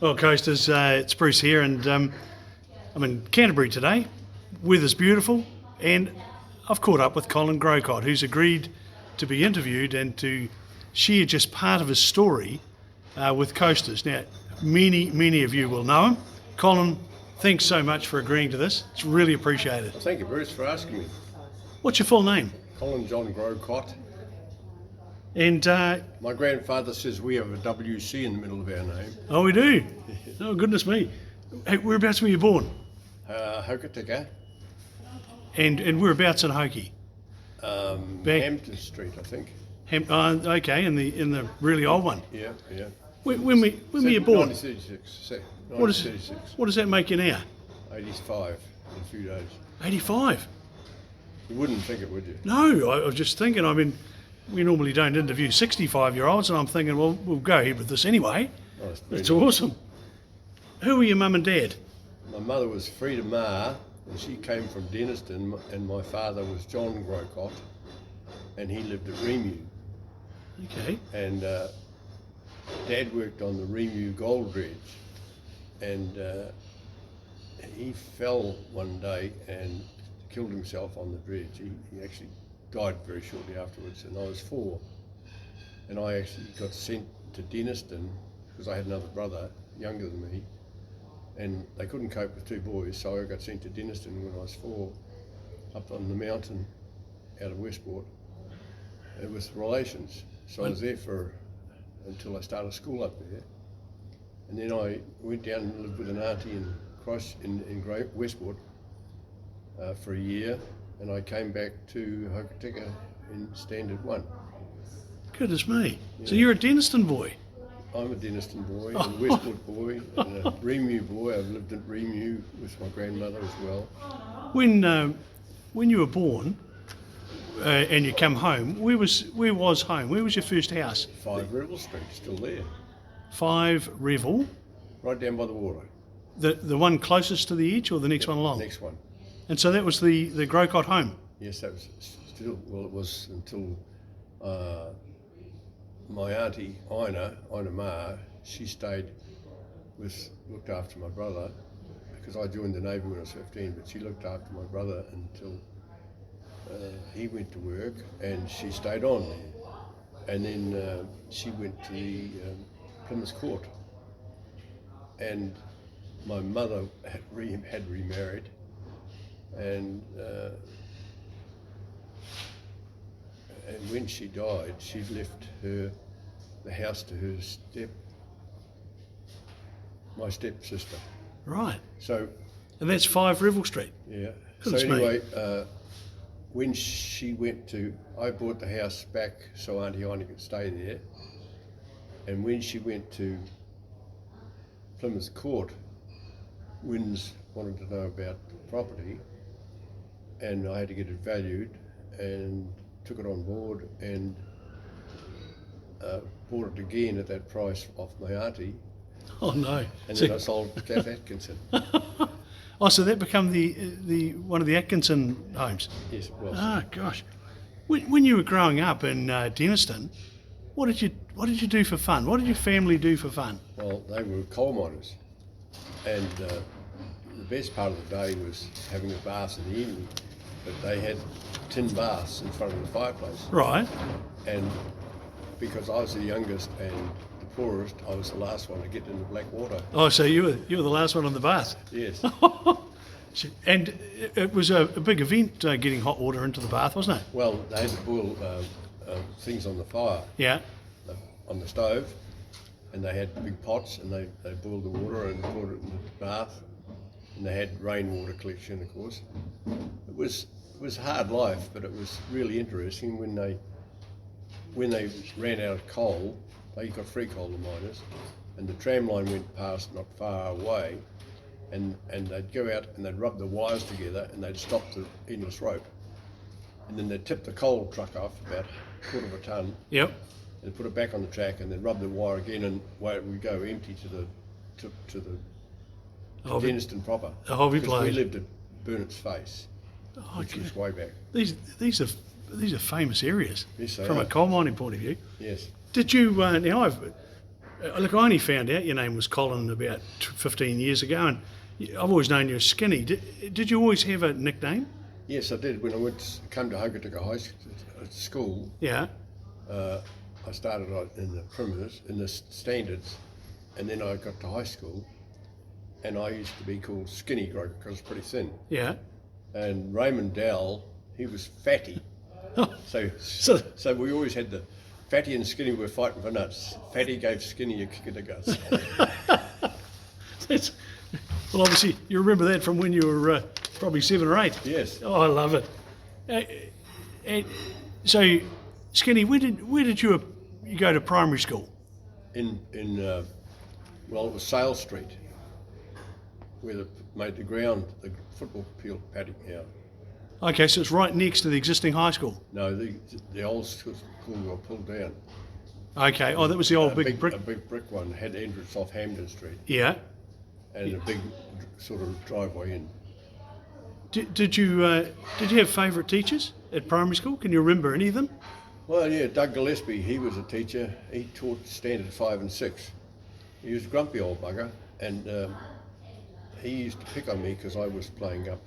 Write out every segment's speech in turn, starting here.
Well, Coasters, it's Bruce here, and I'm in Canterbury today. Weather's beautiful, and I've caught up with Colin Growcott, who's agreed to be interviewed and to share just part of his story with Coasters. Now, many of you will know him. Colin, thanks so much for agreeing to this. It's really appreciated. Thank you, Bruce, for asking me. What's your full name? Colin John Growcott. And My grandfather says we have a WC in the middle of our name. oh, we do. Oh, goodness me. Hey, whereabouts were you born? Hokitika. And whereabouts in Hoki? Hampton Street, I think. Okay, in the really old one. Yeah. When were you born? 1936. What does that make you now? 85 in a few days. 85. You wouldn't think it, would you? No, I was just thinking. I mean, we normally don't interview 65-year-olds, and I'm thinking, well, we'll go ahead with this anyway. Oh, It's awesome. Who were your mum and dad? My mother was Frida Ma, and she came from Denniston, and my father was John Growcott, and he lived at Remu. Okay. And Dad worked on the Remu gold dredge, and he fell one day and killed himself on the dredge. He actually died very shortly afterwards, and I was 4. And I actually got sent to Denniston because I had another brother younger than me, and they couldn't cope with 2 boys, so I got sent to Denniston when I was 4, up on the mountain out of Westport with relations. So I was there until I started school up there, and then I went down and lived with an auntie in Westport for a year, and I came back to Hokitika in Standard 1. Goodness me. Yeah. So you're a Denniston boy? I'm a Denniston boy, a Westport boy, and a Remu boy. I've lived at Remu with my grandmother as well. When you were born and you come home, where was home? Where was your first house? 5 Revel Street, still there. 5 Revel? Right down by the water. The one closest to the edge, or the next one along? Next one. And so that was the Growcott home? Yes, that was still, well, it was until my auntie Ina Ma, she looked after my brother, because I joined the Navy when I was 15, but she looked after my brother until he went to work, and she stayed on there. And then she went to the Plymouth Court, and my mother had remarried, and when she died, she left the house to my stepsister. Right. So. And that's 5 Revel Street? Yeah. Goodness so anyway, when she I bought the house back so Auntie Ina could stay there, and when she went to Plymouth Court, Wins wanted to know about the property, and I had to get it valued, and took it on board, and bought it again at that price off my auntie. Oh no! And then I sold to Kath Atkinson. Oh, so that became the one of the Atkinson homes? Yes, it was. Ah, gosh. When you were growing up in Denniston, what did you do for fun? What did your family do for fun? Well, they were coal miners, and the best part of the day was having a bath in the evening. But they had tin baths in front of the fireplace. Right. And because I was the youngest and the poorest, I was the last one to get in the black water. Oh, so you were the last one on the bath? Yes. And it was a big event getting hot water into the bath, wasn't it? Well, they had to boil things on the fire. Yeah. On the stove, and they had big pots, and they boiled the water and poured it in the bath, and they had rainwater collection, of course. It was hard life, but it was really interesting. When they ran out of coal, they got free coal, the miners, and the tram line went past not far away, and they'd go out and they'd rub the wires together, and they'd stop the endless rope, and then they'd tip the coal truck off about a quarter of a tonne. Yep. And put it back on the track, and then rub the wire again, and away it would go empty to the Denniston proper. A hobby because place. we lived at Burnett's Face, which was way back. These are famous areas Yes, they from are. a coal mining point of view. Yes. Did you now Look, I only found out your name was Colin about 15 years ago, and I've always known you as Skinny. Did you always have a nickname? Yes, I did. When I came to Hokitika High School, Yeah. I started out in the primitives, in the standards, and then I got to high school, and I used to be called Skinny Growcott because I was pretty thin. Yeah. And Raymond Dowell, he was fatty. So we always had the fatty and skinny were fighting for nuts. Fatty gave skinny a kick in the guts. Well, obviously, you remember that from when you were probably 7 or 8. Yes. Oh, I love it. So, Skinny, where did you go to primary school? Well, it was Sale Street, where they made the ground, the football field paddock now. Okay, so it's right next to the existing high school. No, the old school got pulled down. Okay, oh, that was the old big brick. A big brick one had entrance off Hampden Street. Yeah. And a big sort of driveway in. Did you have favourite teachers at primary school? Can you remember any of them? Well, yeah, Doug Gillespie, he was a teacher. He taught standard 5 and 6. He was a grumpy old bugger, and he used to pick on me because I was playing up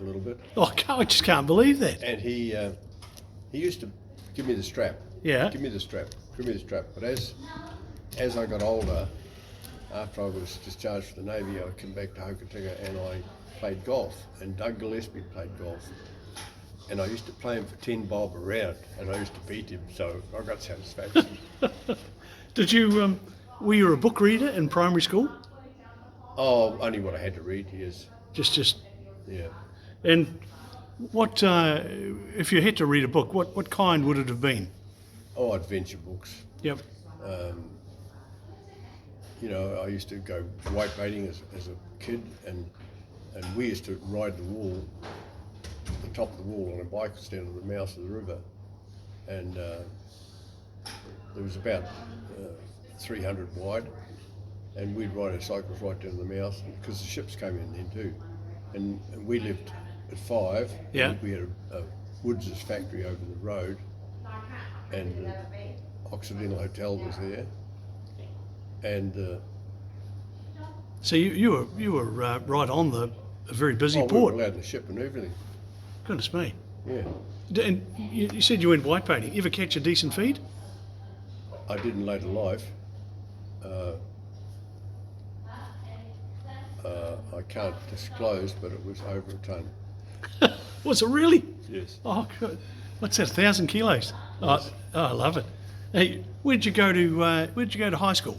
a little bit. Oh, I just can't believe that. And he used to give me the strap. Yeah. Give me the strap. But as I got older, after I was discharged from the Navy, I came back to Hokitika and I played golf. And Doug Gillespie played golf. And I used to play him for 10 bob a round, and I used to beat him, so I got satisfaction. Did you, were you a book reader in primary school? Oh, only what I had to read, yes. Just. Yeah. And what, if you had to read a book, what kind would it have been? Oh, adventure books. Yep. I used to go white baiting as a kid, and we used to ride the wall, the top of the wall on a bike down to the mouth of the river, and there was about 300 wide, and we'd ride our cycles right down to the mouth because the ships came in then too, and we lived at 5. Yeah. And we had a Woods' factory over the road, and the Occidental Hotel was there, and so you were right on a very busy we port. were allowed in the ship and everything. Goodness me. Yeah. And you said you went white baiting. You ever catch a decent feed? I did in later life. I can't disclose, but it was over a tonne. Was it really? Yes. Oh, good. What's that? 1,000 kilos? Yes. Oh, I love it. Hey, where'd you go to high school?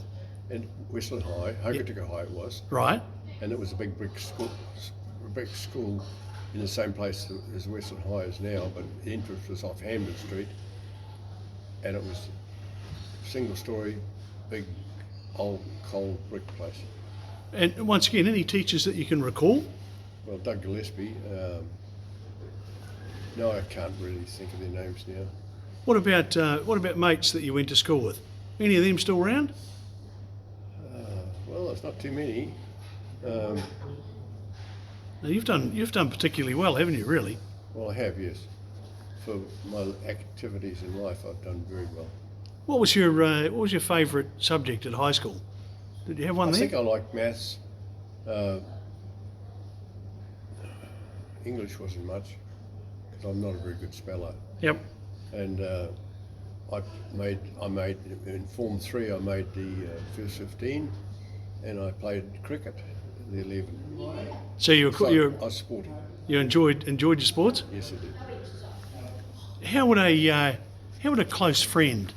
In Westland High, Hokitika High it was, Right. and it was a big brick school in the same place as Westland High is now, but the entrance was off Hampden Street, and it was single story, big old cold brick place. And once again, any teachers that you can recall? Well, Doug Gillespie, no, I can't really think of their names now. What about mates that you went to school with? Any of them still around? Well, there's not too many. Now, you've done particularly well, haven't you? Really? Well, I have, yes. For my activities in life, I've done very well. What was your favourite subject at high school? Did you have one I there? think I liked maths. English wasn't much because I'm not a very good speller. Yep. And I made in Form 3. I made the first 15, and I played cricket, the 11. So I was sporty. You enjoyed your sports? Yes, I did. How would a close friend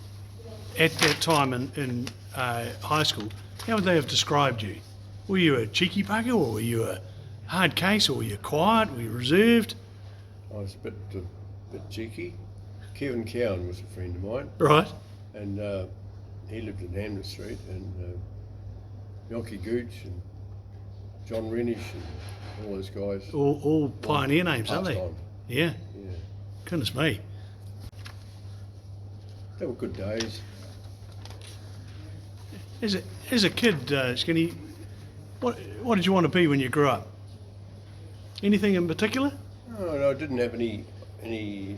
at that time in high school, how would they have described you? Were you a cheeky bugger, or were you a hard case, or were you quiet, were you reserved? I was a bit cheeky. Kevin Cowan was a friend of mine. Right. And he lived in Hampden Street, and Yonki Gooch and John Rennish and all those guys. All pioneer names, aren't they? Time. Yeah. Yeah. Goodness me. They were good days. As a kid, Skinny, what did you want to be when you grew up? Anything in particular? No, I didn't have any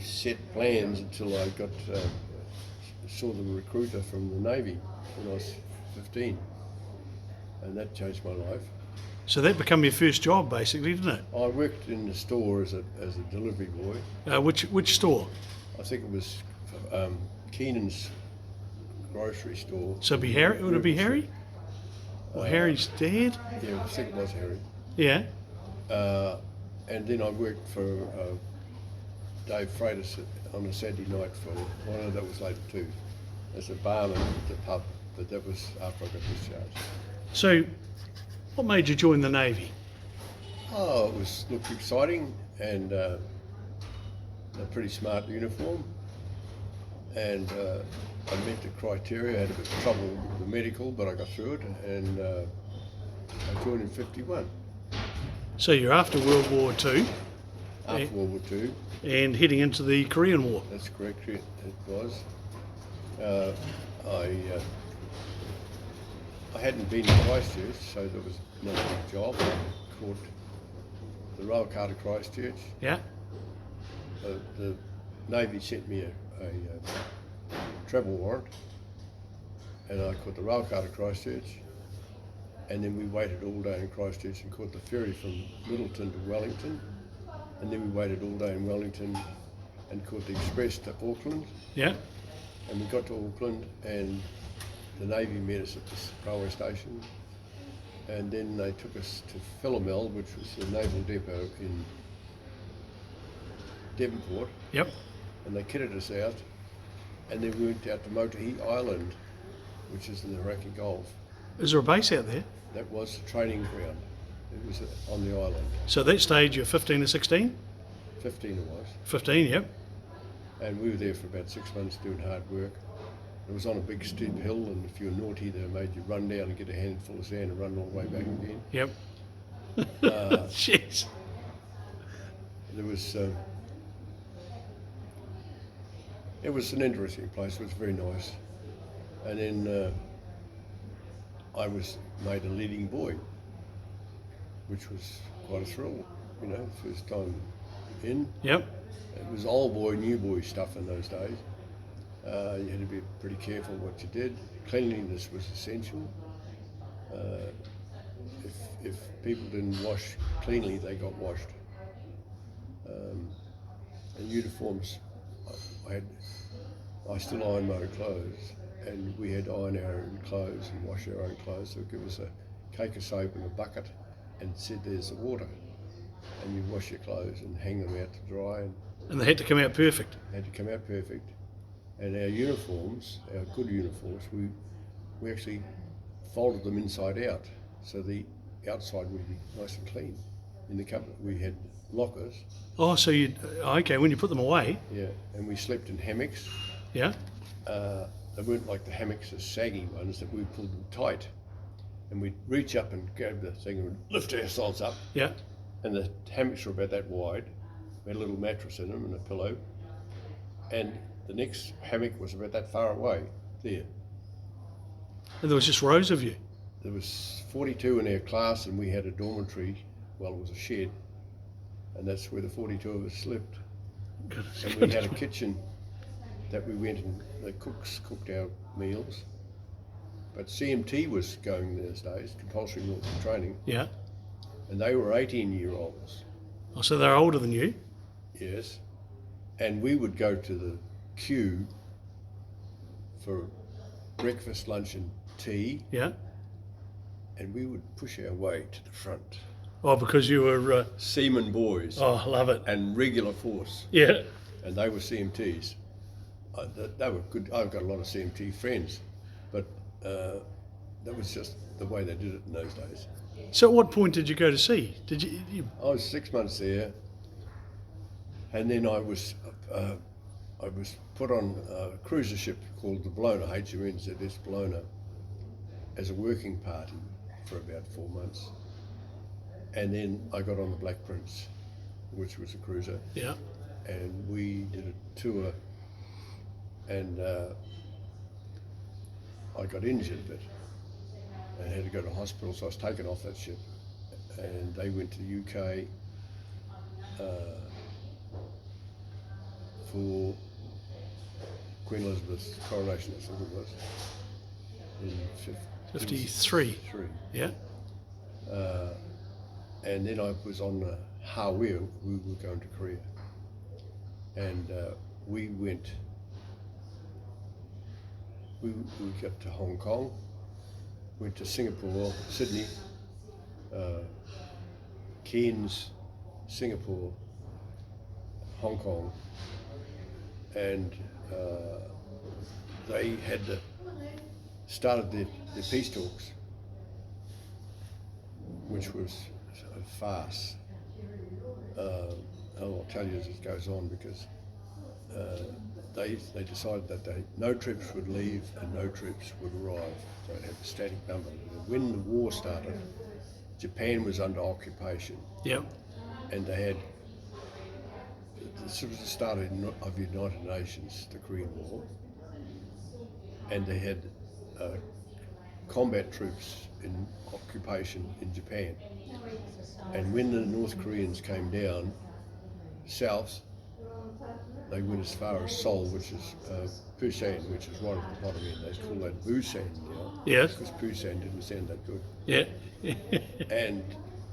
set plans until I saw the recruiter from the Navy when I was 15, and that changed my life. So that became your first job, basically, didn't it? I worked in the store as a delivery boy. Which store? I think it was Keenan's grocery store. So be Harry? Would it be Harry? Or Harry's dad? Yeah, I think it was Harry. Yeah. And then I worked for Dave Freitas on a Saturday night for one that was later too, as a barman at the pub, but that was after I got discharged. So, what made you join the Navy? Oh, looked exciting and a pretty smart uniform, and I met the criteria. I had a bit of trouble with the medical, but I got through it, and I joined in '51. So you're after World War II After World War II. and heading into the Korean War. That's correct, it was. I hadn't been to Christchurch, so there was not a big job. I caught the rail car to Christchurch. Yeah. The Navy sent me a travel warrant, and I caught the rail car to Christchurch, and then we waited all day in Christchurch and caught the ferry from Middleton to Wellington, and then we waited all day in Wellington and caught the express to Auckland, Yeah. and we got to Auckland and the Navy met us at this railway station, and then they took us to Philomel, which was the naval depot in Devonport, Yep. and they kitted us out, and then we went out to Motahi Island, which is in the Iraqi Gulf. Is there a base out there? That was the training ground. It was on the island. So at that stage you're 15 or 16? 15 it was. 15, yep. And we were there for about 6 months doing hard work. It was on a big steep hill, and if you were naughty, they made you run down and get a handful of sand and run all the way back again. Yep. Jeez. There was, it was an interesting place. It was very nice. And then I was made a leading boy, which was quite a thrill, you know, first time in. Yep. It was old boy, new boy stuff in those days. You had to be pretty careful what you did. Cleanliness was essential. If people didn't wash cleanly, they got washed. And uniforms, I still iron my own clothes, and we had to iron our own clothes and wash our own clothes. So give us a cake of soap and a bucket, and said, "There's the water," and you wash your clothes and hang them out to dry. And they had to come out perfect. Had to come out perfect. And our uniforms, our good uniforms, we actually folded them inside out, so the outside would be nice and clean. In the cupboard we had lockers. Oh, so okay, when you put them away. Yeah, and we slept in hammocks. Yeah. They weren't like the hammocks, the saggy ones that we pulled them tight. And we'd reach up and grab the thing and lift ourselves up. Yeah. And the hammocks were about that wide. We had a little mattress in them and a pillow. And the next hammock was about that far away, there. And there was just rows of you. There was 42 in our class, and we had a dormitory, well, it was a shed, and that's where the 42 of us slept. Goodness, And we had a kitchen that we went and the cooks cooked our meals. But CMT was going those days, compulsory military training, Yeah. and they were 18-year-olds. Oh, so they're older than you. Yes. And we would go to the queue for breakfast, lunch and tea, Yeah. and we would push our way to the front. Oh, because you were. Seaman boys Oh, love it. and regular force, Yeah. and they were CMTs. They were good. I've got a lot of CMT friends, but that was just the way they did it in those days. So at what point did you go to sea? Did you I was 6 months there, and then I was put on a cruiser ship called the Bologna, HMNZS Bologna, as a working party for about 4 months. And then I got on the Black Prince, which was a cruiser, Yeah. and we did a tour, and I got injured a bit and had to go to hospital, so I was taken off that ship, and they went to the UK for Queen Elizabeth's coronation, I think it was, in 53. Three. Yeah. And then I was on the Hawaii. We were going to Korea, and we went. We got to Hong Kong, went to Singapore, Sydney, Cairns, Singapore, Hong Kong, and they had started their peace talks, which was a farce. I'll tell you as it goes on, because they decided that no troops would leave and no troops would arrive. So it had a static number. When the war started, Japan was under occupation, Yep. and they had, this was the start of United Nations, the Korean War, and they had combat troops in occupation in Japan. And when the North Koreans came down south, they went as far as Seoul, which is Busan, which is right at the bottom end. They call that Busan now. Yes. Because Busan didn't sound that good. Yeah. And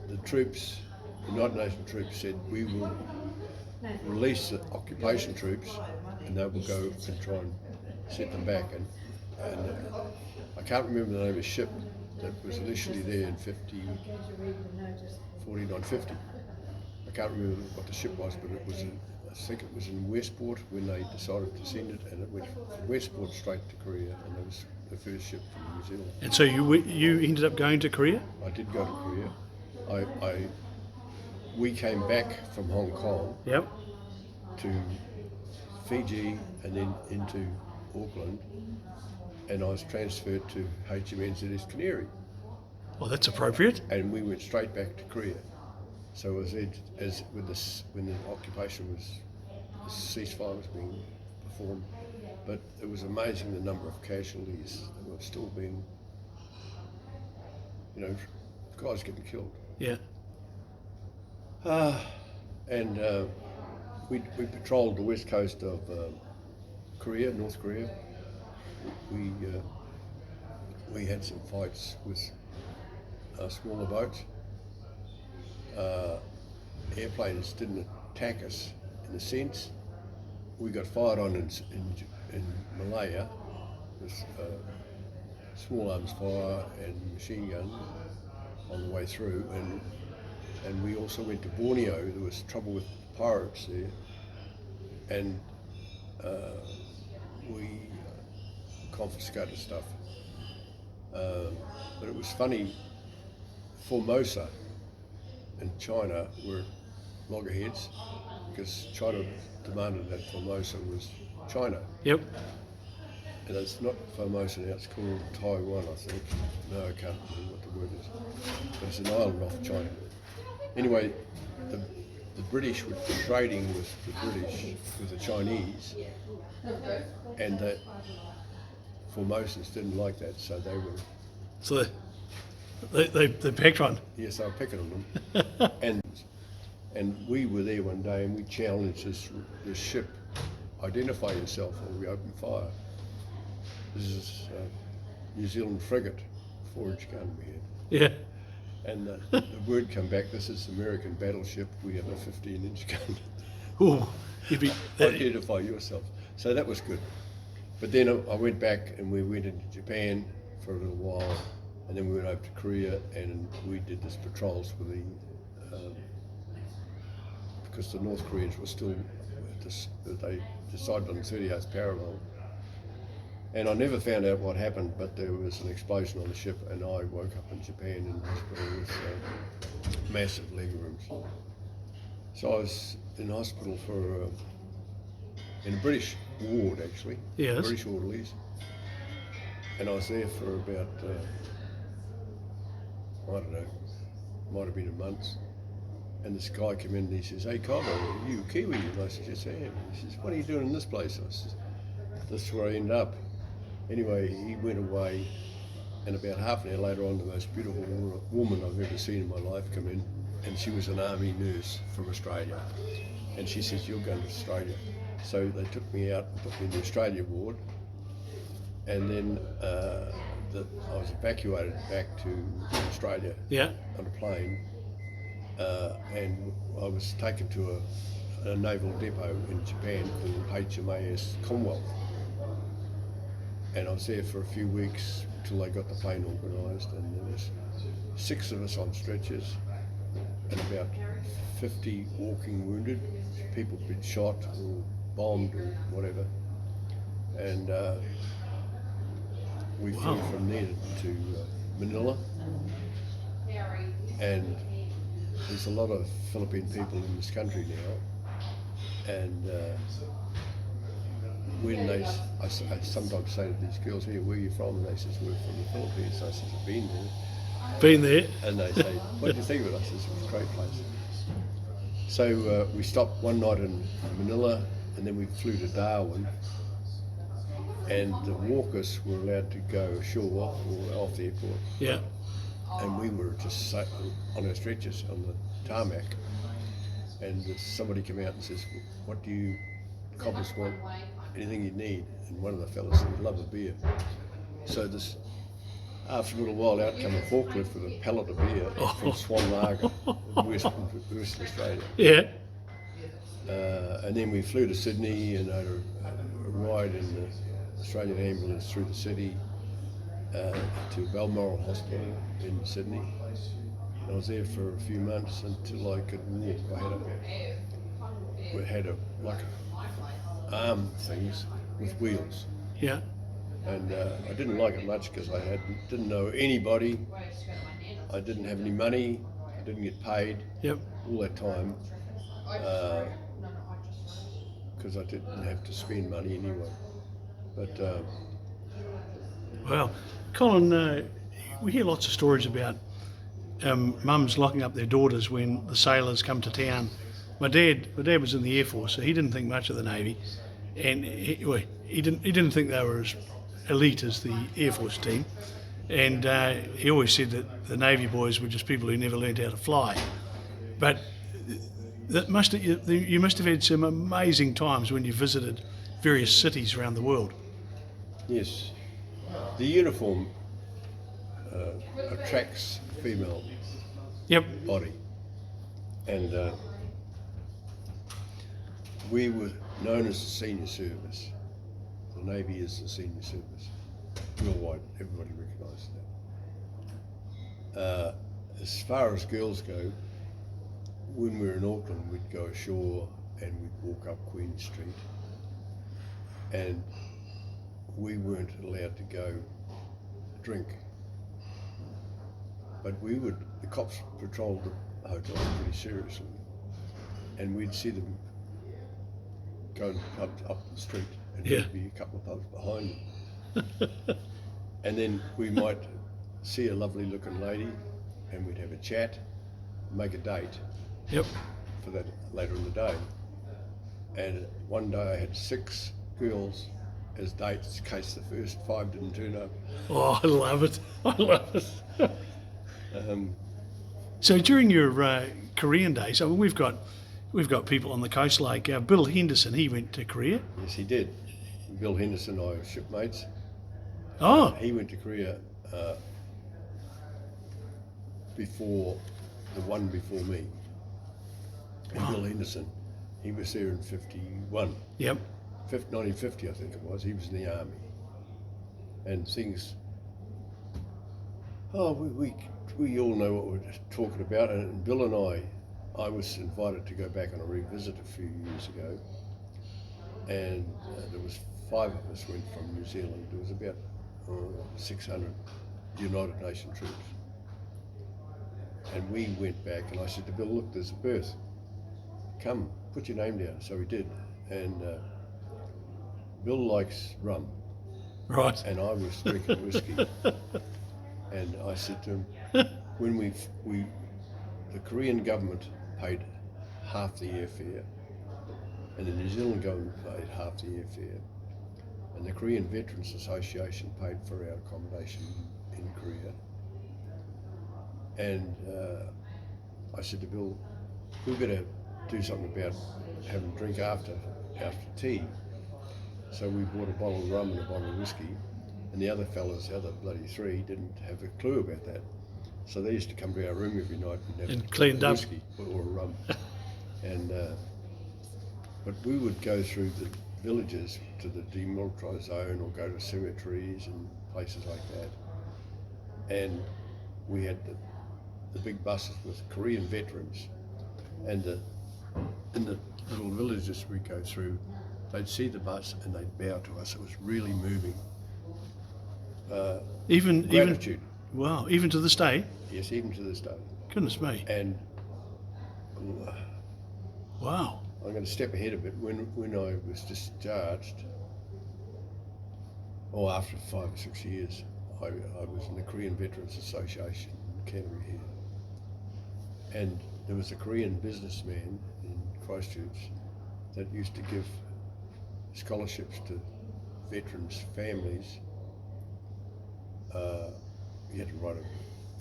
the troops, the United Nations troops, said, we will release the occupation troops and they will go and try and set them back. And I can't remember the name of the ship that was initially there in 4950. I can't remember what the ship was, but it was I think it was in Westport when they decided to send it, and it went from Westport straight to Korea, and it was the first ship from New Zealand. And so you ended up going to Korea? I did go to Korea. We came back from Hong Kong Yep. to Fiji and then into Auckland, and I was transferred to HMNZS Canary, Well, that's appropriate. and we went straight back to Korea. So as with this, when the occupation was, the ceasefire was being performed, but it was amazing the number of casualties that were still being, guys getting killed. Yeah. And we patrolled the west coast of Korea, North Korea. We had some fights with smaller boats. Airplanes didn't attack us in a sense. We got fired on in Malaya with small arms fire and machine guns on the way through, and we also went to Borneo. There was trouble with pirates there, and we confiscated stuff. But it was funny, Formosa and China were loggerheads, because China demanded that Formosa was China. Yep. And it's not Formosa now, it's called Taiwan, I think. No, I can't remember what the word is. But it's an island off China. Anyway, the British were trading with the British, with the Chinese, and the Formosans didn't like that, so they were... So they picked one. Yes, I picked on them. and we were there one day, and we challenged this ship, identify yourself or we open fire. This is New Zealand frigate, 4-inch gun we had. Yeah. And the word come back, this is American battleship, we have a 15-inch gun. Ooh, Identify yourself. So that was good. But then I went back and we went into Japan for a little while, and then we went over to Korea and we did this patrols for the, because the North Koreans were still, they decided on 30 hours parallel. And I never found out what happened, but there was an explosion on the ship, and I woke up in Japan in hospital with massive leg wounds. So I was in hospital for, in a British ward actually, Yes. British orderlies, and I was there for about, I don't know, might have been a month. And this guy came in and he says, "Hey Colin, are you Kiwi?" And I said, "Yes, I am." He says, "What are you doing in this place?" I said, "This is where I ended up." Anyway, he went away, and about half an hour later on, the most beautiful woman I've ever seen in my life come in, and she was an army nurse from Australia. And she says, "You're going to Australia." So they took me out and put me in the Australia ward, and then I was evacuated back to Australia Yeah. on a plane, and I was taken to a naval depot in Japan called HMAS Commonwealth, and I was there for a few weeks till they got the plane organised, and there was 6 of us on stretchers and about 50 walking wounded, people had been shot or bombed or whatever, and we flew from there to Manila, and there's a lot of Philippine people in this country now, and when I sometimes say to these girls here, where are you from? And they says, we're from the Philippines. I says, I've been there. Been there. And they say, what do you think of it? I says, it was a great place. So we stopped one night in Manila, and then we flew to Darwin, and the walkers were allowed to go ashore or off the airport. Yeah. And we were just on our stretchers on the tarmac, and somebody came out and says, what do you coppers want? Anything you need? And one of the fellas said, we'd love a beer. So this, after a little while, out came a forklift with a pallet of beer from Swan Lager, Western Australia. Yeah. And then we flew to Sydney and had a ride in the Australian ambulance through the city to Balmoral Hospital in Sydney. I was there for a few months until I could walk. I had like arm things with wheels. Yeah. And I didn't like it much because I didn't know anybody. I didn't have any money. I didn't get paid. Yep. All that time because I didn't have to spend money anyway. But Well, Colin, we hear lots of stories about mums locking up their daughters when the sailors come to town. My dad was in the Air Force, so he didn't think much of the Navy, and he didn't think they were as elite as the Air Force team, and he always said that the Navy boys were just people who never learned how to fly. But you must have had some amazing times when you visited various cities around the world. yes, the uniform attracts female Yep. body, and we were known as the senior service. The Navy is the senior service. Worldwide, everybody recognises that. As far as girls go, when we were in Auckland, we'd go ashore and we'd walk up Queen Street, and we weren't allowed to go drink. But the cops patrolled the hotels pretty seriously, and we'd see them going up the street, and Yeah. there'd be a couple of pubs behind them. And then we might see a lovely looking lady, and we'd have a chat, make a date Yep. for that later in the day. And one day I had 6 girls as dates in case the first 5 didn't turn up. Oh, I love it. I love it. Um, So during your Korean days, I mean, we've got people on the coast like Bill Henderson. He went to Korea. yes, he did. Bill Henderson and I were shipmates. Oh, He went to Korea before the one before me. And Bill Henderson, he was there in 51. yep. 1950, I think it was. He was in the army. And things, we all know what we're talking about. And Bill and I was invited to go back on a revisit a few years ago. And there was 5 of us went from New Zealand. There was about 600 United Nations troops. And we went back, and I said to Bill, look, there's a berth. Come, put your name down. So he did. And Bill likes rum, Right. and I was drinking whiskey. And I said to him, when the Korean government paid half the airfare, and the New Zealand government paid half the airfare, and the Korean Veterans Association paid for our accommodation in Korea. And I said to Bill, we better do something about having a drink after tea. So we bought a bottle of rum and a bottle of whiskey, And the other fellas, the other bloody three, didn't have a clue about that. So they used to come to our room every night and have cleaned up whiskey or rum. And but we would go through the villages to the demilitarised zone or go to cemeteries and places like that. And we had the big buses with Korean veterans, and in the little villages we go through, they'd see the bus and they'd bow to us. It was really moving. Gratitude. Wow, even to this day? Yes, even to this day. Goodness me. And wow. I'm going to step ahead a bit. When I was discharged, or after 5 or 6 years, I was in the Korean Veterans Association in Canterbury here. And there was a Korean businessman in Christchurch that used to give scholarships to veterans' families. You had to write an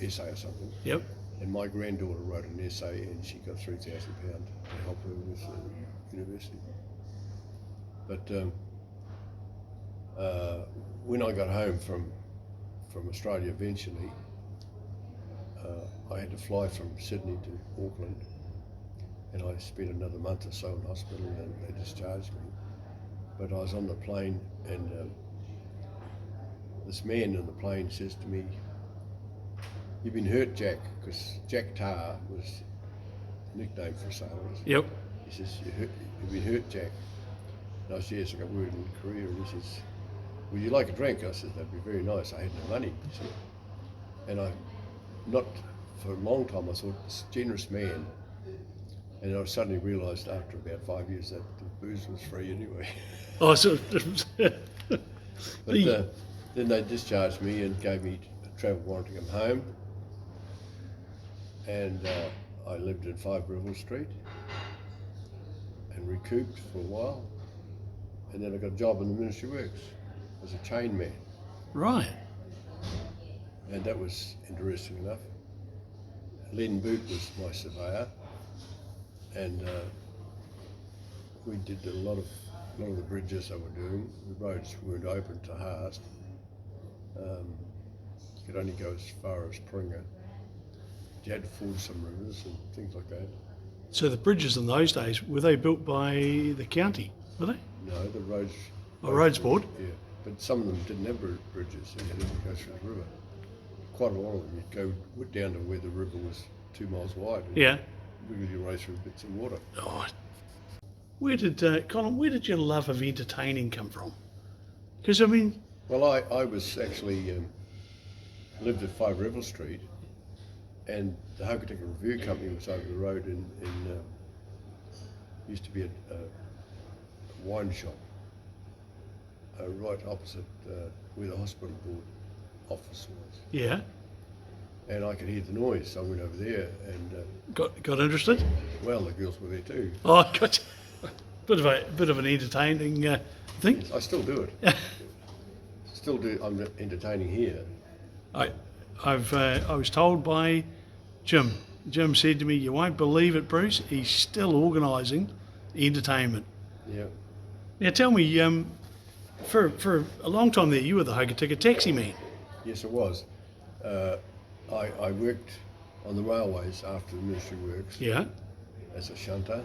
essay or something. Yep. And my granddaughter wrote an essay and she got £3,000 to help her with university. But when I got home from Australia eventually, I had to fly from Sydney to Auckland, and I spent another month or so in hospital and they discharged me. But I was on the plane and this man in the plane says to me, "You've been hurt, Jack," because Jack Tar was the nickname for sailors. Yep. He says, "You've been hurt, Jack." And I said, "Yes, I got wounded in Korea." And he says, "Would you like a drink?" I said, "That'd be very nice." I had no money, he said. And not for a long time, I thought, this generous man. And I suddenly realised after about 5 years that the booze was free anyway. Oh, so But then they discharged me and gave me a travel warrant to come home. And I lived in 5 River Street and recouped for a while. And then I got a job in the Ministry of Works as a chain man. right. And that was interesting enough. Len Boot was my surveyor, and we did a lot of the bridges they were doing. The roads weren't open to Haast. You could only go as far as Pringa. You had to ford some rivers and things like that. So the bridges in those days, were they built by the county, were they? No, the roads. Roads board? Yeah, but some of them didn't have bridges. You had to go through the river. Quite a lot of them. You'd go down to where the river was 2 miles wide. Yeah. Wiggle your way through bits of water. Oh. Where did, Colin, where did your love of entertaining come from? Because, I mean... Well, I was actually, lived at 5 River Street, and the Hokitika Review Company was over the road in used to be a wine shop, right opposite where the hospital board office was. Yeah. And I could hear the noise, so I went over there and... Got interested? well, the girls were there too. Oh, gotcha. Bit of an entertaining thing. Yes, I still do it. Still do. I'm entertaining here. I was told by Jim. Jim said to me, "You won't believe it, Bruce. He's still organising entertainment." Yeah. Now tell me, for a long time there, you were the Hokitika Taxi man. Yes, it was. I worked on the railways after the Ministry of Works. Yeah. As a shunter.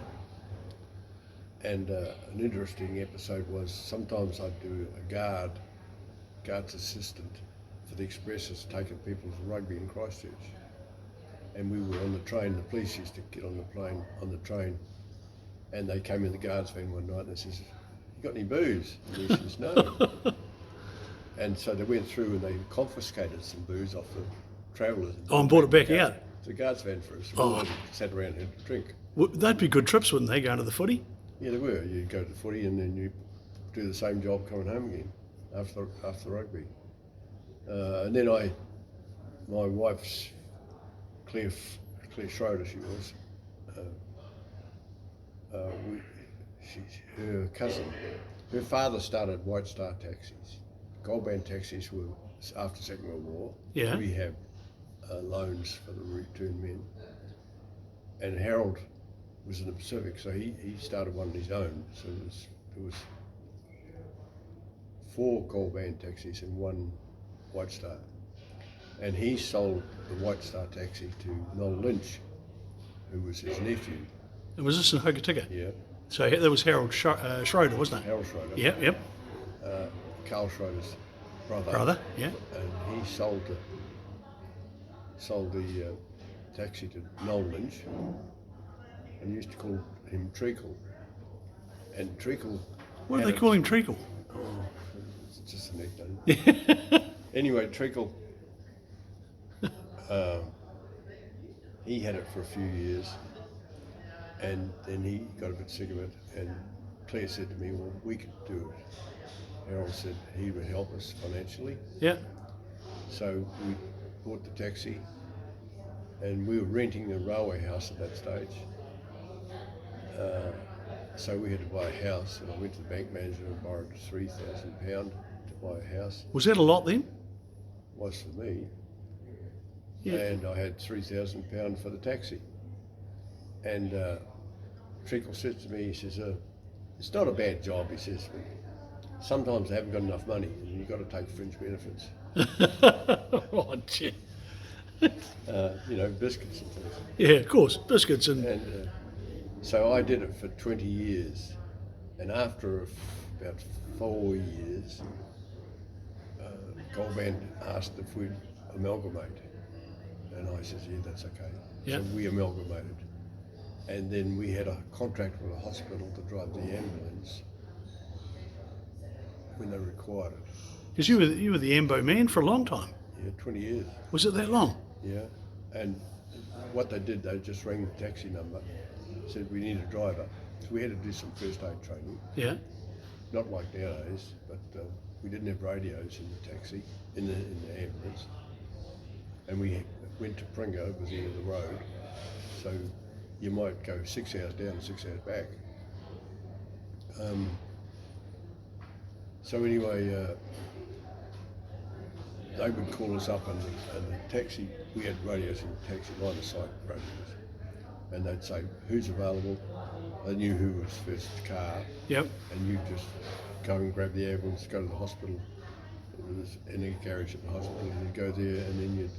And an interesting episode was sometimes I'd do a guard's assistant for the expresses taking people to rugby in Christchurch. And we were on the train, the police used to get on the train, and they came in the guards van one night and they says, "You got any booze?" And he says, "No." And so they went through and they confiscated some booze off the travellers. Oh, and brought it back out. The guards van for us. Oh. We sat around and had a drink. Well, that'd be good trips, wouldn't they, going to the footy? Yeah, they were. You go to the footy and then you do the same job coming home again after rugby. And then my wife's Claire Schroeder, she was. Her cousin, her father started White Star Taxis. Gold Band taxis were after the Second World War. Yeah. Rehab loans for the returned men. And Harold was in the Pacific, so he started one of his own. So it was 4 gold band taxis and 1 White Star. And he sold the White Star taxi to Noel Lynch, who was his nephew. And was this in Hokitika? Yeah, So that was Harold Schroeder, wasn't it? Harold Schroeder. Yep, yep. Carl Schroeder's brother. Brother, yeah. And he sold the taxi to Noel Lynch, and used to call him Treacle. And Treacle. What do they call him, Treacle? It's just a nickname. Anyway, Treacle. He had it for a few years, and then he got a bit sick of it. And Claire said to me, "Well, we could do it." Harold said he would help us financially. Yeah. So we bought the taxi, and we were renting the railway house at that stage. So we had to buy a house, and I went to the bank manager and borrowed £3,000 to buy a house. Was that a lot then? It was for me. Yeah. And I had £3,000 for the taxi. And Treacle said to me, he says, "It's not a bad job," he says, "but sometimes I haven't got enough money, and you've got to take fringe benefits." Oh, gee. Biscuits and things. Yeah, of course, biscuits and And so I did it for 20 years, and after about 4 years, Goldband asked if we'd amalgamate, and I said, "Yeah, that's okay." Yeah. So we amalgamated, and then we had a contract with a hospital to drive the ambulance when they required it. because you were the Ambo man for a long time. Yeah, 20 years. Was it that long? Yeah, and what they did, they just rang the taxi number, said we need a driver. So we had to do some first aid training, Yeah. not like nowadays, but we didn't have radios in the taxi, in the ambulance. And we went to Pringo, it was the end of the road, so you might go 6 hours down and 6 hours back. So anyway, they would call us up and the taxi, we had radios in the taxi, line of sight radios, and they'd say, "Who's available?" They knew who was first car, Yep. and you just go and grab the ambulance, go to the hospital. There was any garage at the hospital, and you'd go there, and then you'd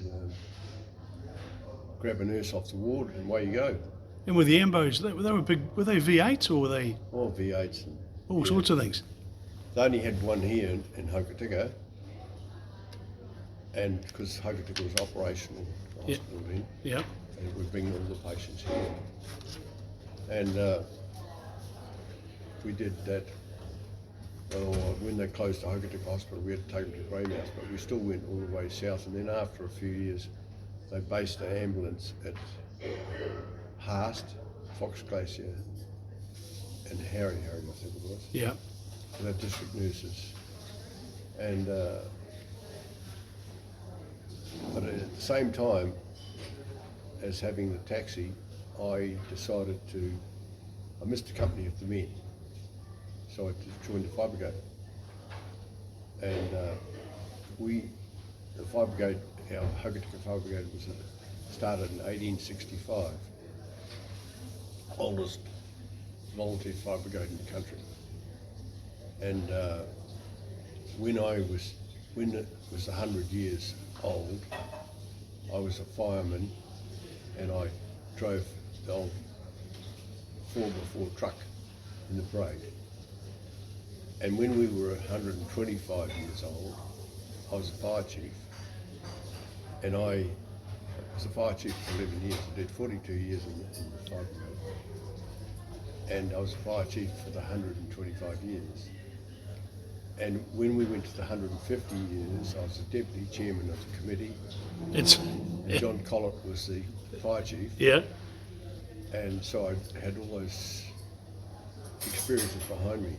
grab a nurse off the ward, and away you go. And with the Ambos, they were big. Were they V8s or were they All V8s. And, all sorts of things? They only had one here in Hokitika, and because Hokitika was operational, the hospital then, Yep. and we bring all the patients here. And we did that. Well, when they closed the Hokitika Hospital, we had to take them to Greymouth, but we still went all the way south. And then after a few years, they based the ambulance at Haast, Fox Glacier, and Harry, I think it was. Yeah. And they're district nurses. And but at the same time as having the taxi, I decided I missed the company of the men, so I joined the fire brigade. And the fire brigade, our Hokitika Fire Brigade started in 1865, oldest volunteer fire brigade in the country. And when it was 100 years old, I was a fireman, and I drove the old 4x4 truck in the parade. And when we were 125 years old, I was a fire chief, and I was a fire chief for 11 years. I did 42 years in the fire brigade, and I was a fire chief for the 125 years. And when we went to the 150 years, I was the deputy chairman of the committee, and John Collett was the fire chief. Yeah. And so I had all those experiences behind me.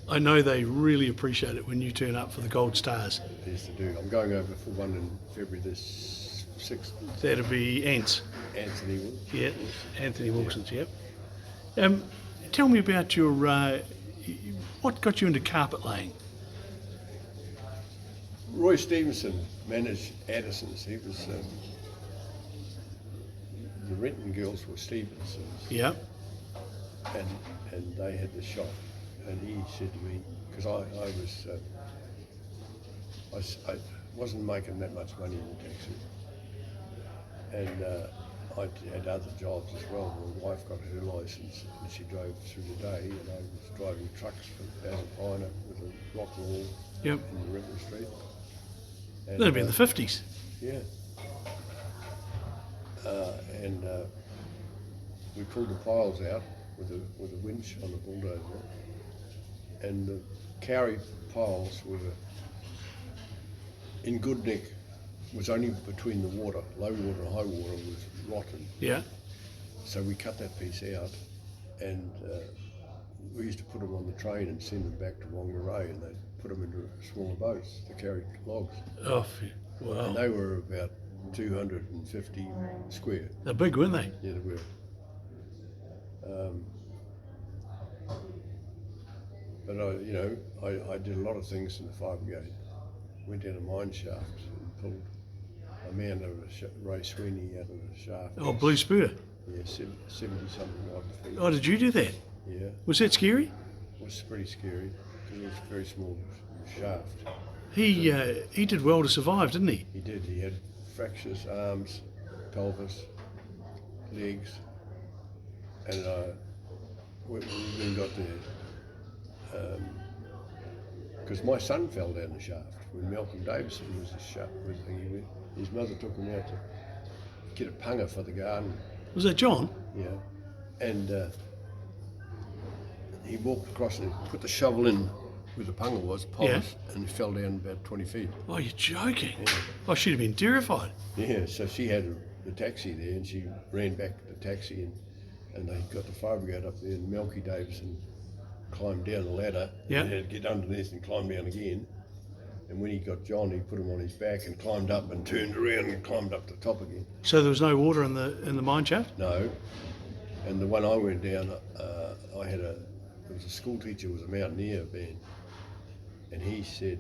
I know they really appreciate it when you turn up for the Gold Stars. I used to do. I'm going over for one in February this 6th. That'd be Ants. Anthony Wood. Yeah, Anthony Wilson's, yep. Tell me about your, what got you into carpet laying? Roy Stevenson managed Addison's. He was, the Renton girls were Stevenson's. Yeah. And they had the shop. And he said to me, because I wasn't making that much money in the taxi, and I had other jobs as well. My wife got her licence and she drove through the day, and I was driving trucks for Piner with a rock wall Yep. in the River Street. And, That'd be in the 50s. yeah. And we pulled the piles out with a winch on the bulldozer, and the Cowrie piles were in good nick. Was only between the water, low water and high water was rotten. Yeah. So we cut that piece out, and we used to put them on the train and send them back to Whangarei, and they'd put them into smaller boats to carry logs. Oh, wow. And they were about 250 square. They're big, weren't they? Yeah, they were. But I did a lot of things in the fire brigade. Went down a mine shaft and pulled a man out of Ray Sweeney out of a shaft. Oh, blue spooter. Yeah, 70-something odd feet. Oh, did you do that? Yeah, Was that scary? it was pretty scary because it was a very small shaft. He did well to survive, didn't he? He did. He had fractures, arms, pelvis, legs, and we even got there because my son fell down the shaft when Malcolm Davison was a shaft. His mother took him out to get a punga for the garden. Was that John? Yeah, and he walked across and put the shovel in where the punga was, polished, and he fell down about 20 feet. Oh, you're joking. Yeah. Oh, she'd have been terrified. Yeah, so she had the taxi there, and she ran back to the taxi, and they got the fire brigade up there, and Melky Davison climbed down the ladder, Yeah. and he had to get underneath and climb down again. And when he got John, he put him on his back and climbed up and turned around and climbed up the top again. So there was no water in the mine shaft? No, and the one I went down, there was a school teacher who was a mountaineer man, and he said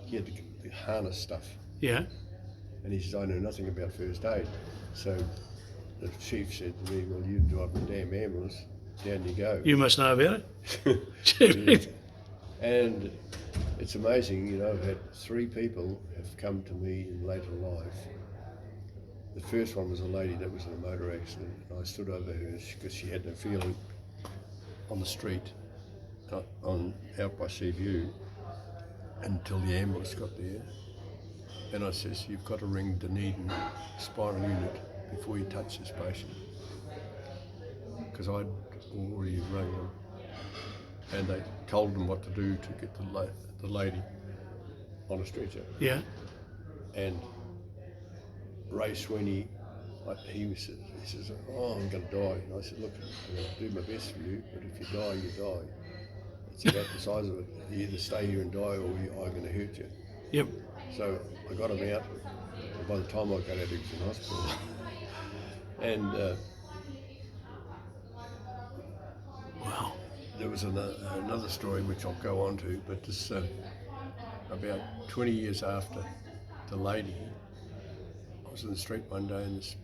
he had the harness stuff, Yeah. and he says, I know nothing about first aid. So the chief said to me, well, you drive the damn ambulance, down you go. You must know about it. Gee, And it's amazing, I've had 3 people have come to me in later life. The first one was a lady that was in a motor accident, and I stood over her because she had no feeling on the street, out by Seaview, until the ambulance got there. And I says, you've got to ring Dunedin spinal unit before you touch this patient, because I'd already rang them, and they told them what to do to get the lady on a stretcher. Yeah. And Ray Sweeney, he says, oh, I'm going to die. And I said, look, I'll do my best for you, but if you die, you die. It's about the size of it. You either stay here and die, or I'm going to hurt you. Yep. So I got him out. And by the time I got out, he was in hospital. And Wow. there was another story which I'll go on to, but this about 20 years after the lady, I was in the street one day, and this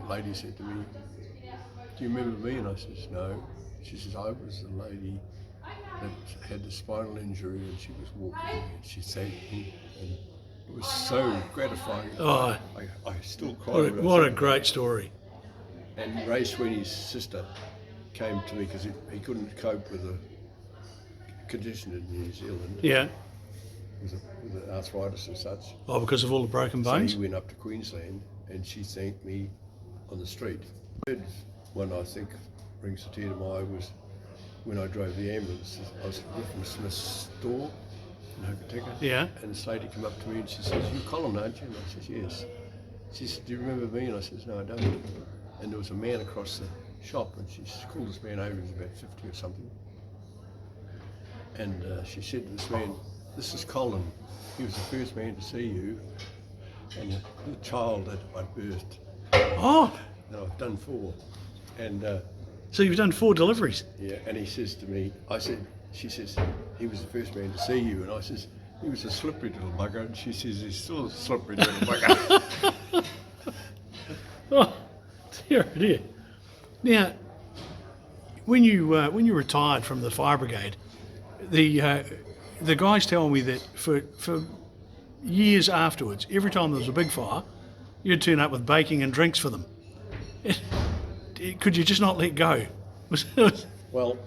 lady said to me, do you remember me? And I says, no. She says, I was the lady that had the spinal injury, and she was walking, and she thanked me, and it was so gratifying. Oh, I still cry. what a great story. And Ray Sweeney's sister came to me because he couldn't cope with a condition in New Zealand, Yeah. with arthritis and such. Oh, because of all the broken bones? So he went up to Queensland, and she thanked me on the street. The third one I think brings a tear to my eye was when I drove the ambulance. I was from Smith's store in Hokitika, Yeah. and this lady came up to me and she says, "You Colin, aren't you?" And I says, "Yes." She said, "Do you remember me?" And I says, "No, I don't." And there was a man across the shop, and she called this man over, he was about 50 or something. And she said to this man, "This is Colin. He was the first man to see you, and the child that I birthed, Oh, and I've done 4." And so you've done 4 deliveries? yeah, and he says to me, she says, "He was the first man to see you," and I says, "He was a slippery little bugger," and she says, "He's still a slippery little bugger." Oh, dear. Now, when you retired from the fire brigade, The guys tell me that for years afterwards, every time there was a big fire, you'd turn up with baking and drinks for them. Could you just not let go? Well,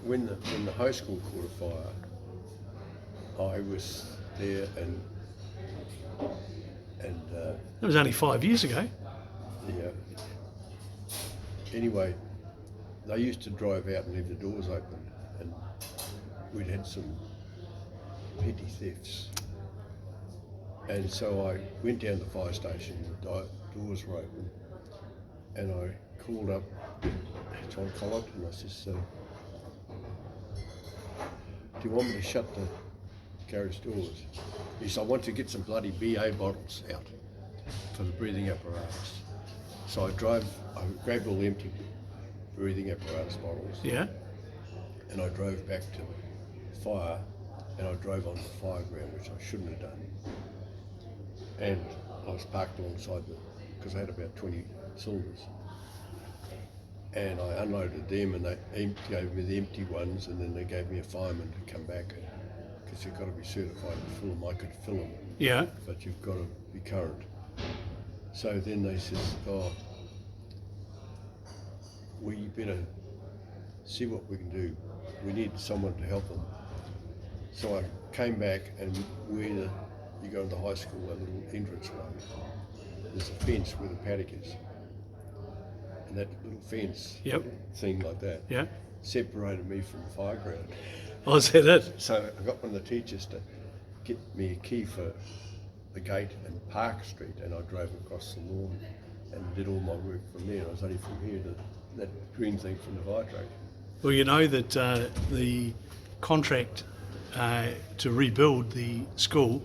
when the high school caught a fire, I was there and It was only 5 years ago. yeah. Anyway, they used to drive out and leave the doors open, and we'd had some petty thefts. And so I went down to the fire station, the doors were open, and I called up John Collett and I said, do you want me to shut the garage doors? He said, I want to get some bloody BA bottles out for the breathing apparatus. So I grabbed all the empty breathing apparatus bottles. Yeah. And I drove back to the fire, and I drove on the fire ground, which I shouldn't have done. And I was parked alongside because I had about 20 cylinders. And I unloaded them, and they gave me the empty ones, and then they gave me a fireman to come back, because you've got to be certified to fill them. I could fill them, Yeah. but you've got to be current. So then they says, we better see what we can do. We need someone to help them. So I came back, and where you go into high school, a little entrance road, there's a fence where the paddock is. And that little fence thing like that separated me from the fire ground. Oh, is that it? So I got one of the teachers to get me a key for the gate and Park Street, and I drove across the lawn and did all my work from there. I was only from here to that green thing from the fire truck. Well, you know that the contract to rebuild the school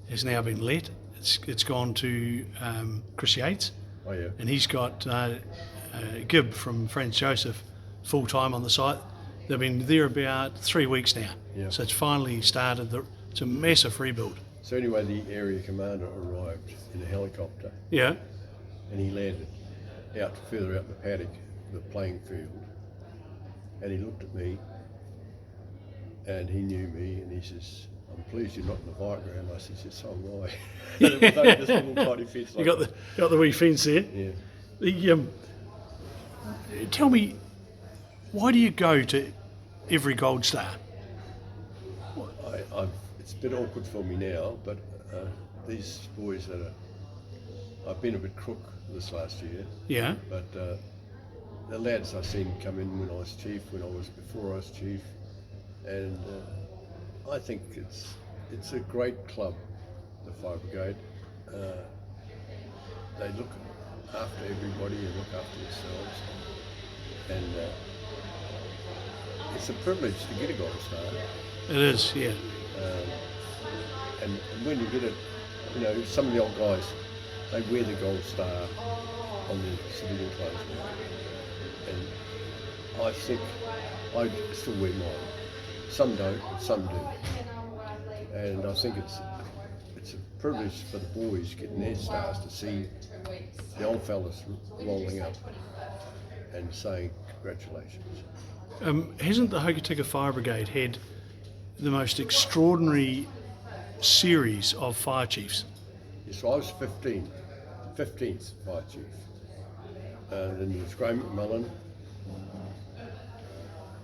has now been let. It's gone to Chris Yates. Oh yeah. And he's got Gib from Franz Joseph full time on the site. They've been there about 3 weeks now. Yeah. So it's finally started. It's a massive rebuild. So anyway, the area commander arrived in a helicopter. Yeah. And he landed further out in the paddock, the playing field. And he looked at me, and he knew me, and he says, I'm pleased you're not in the fire ground. I said, yes, so am I. And it was only this little tiny fence. You got the wee fence there. Yeah. Tell me, why do you go to every Gold Star? It's a bit awkward for me now, but these boys I've been a bit crook this last year. Yeah. But the lads I've seen come in when I was chief, before I was chief, and I think it's a great club, the Fire Brigade. They look after everybody and look after themselves, and it's a privilege to get a Gold Star. It is, yeah. And when you get it, some of the old guys, they wear the Gold Star on their civilian clothes now. And I think I still wear mine. Some don't, but some do. And I think it's a privilege for the boys getting their stars to see the old fellas rolling up and saying congratulations. Hasn't the Hokitika Fire Brigade had the most extraordinary series of fire chiefs? Yes, so I was 15th fire chief. And then there was Graham McMillan,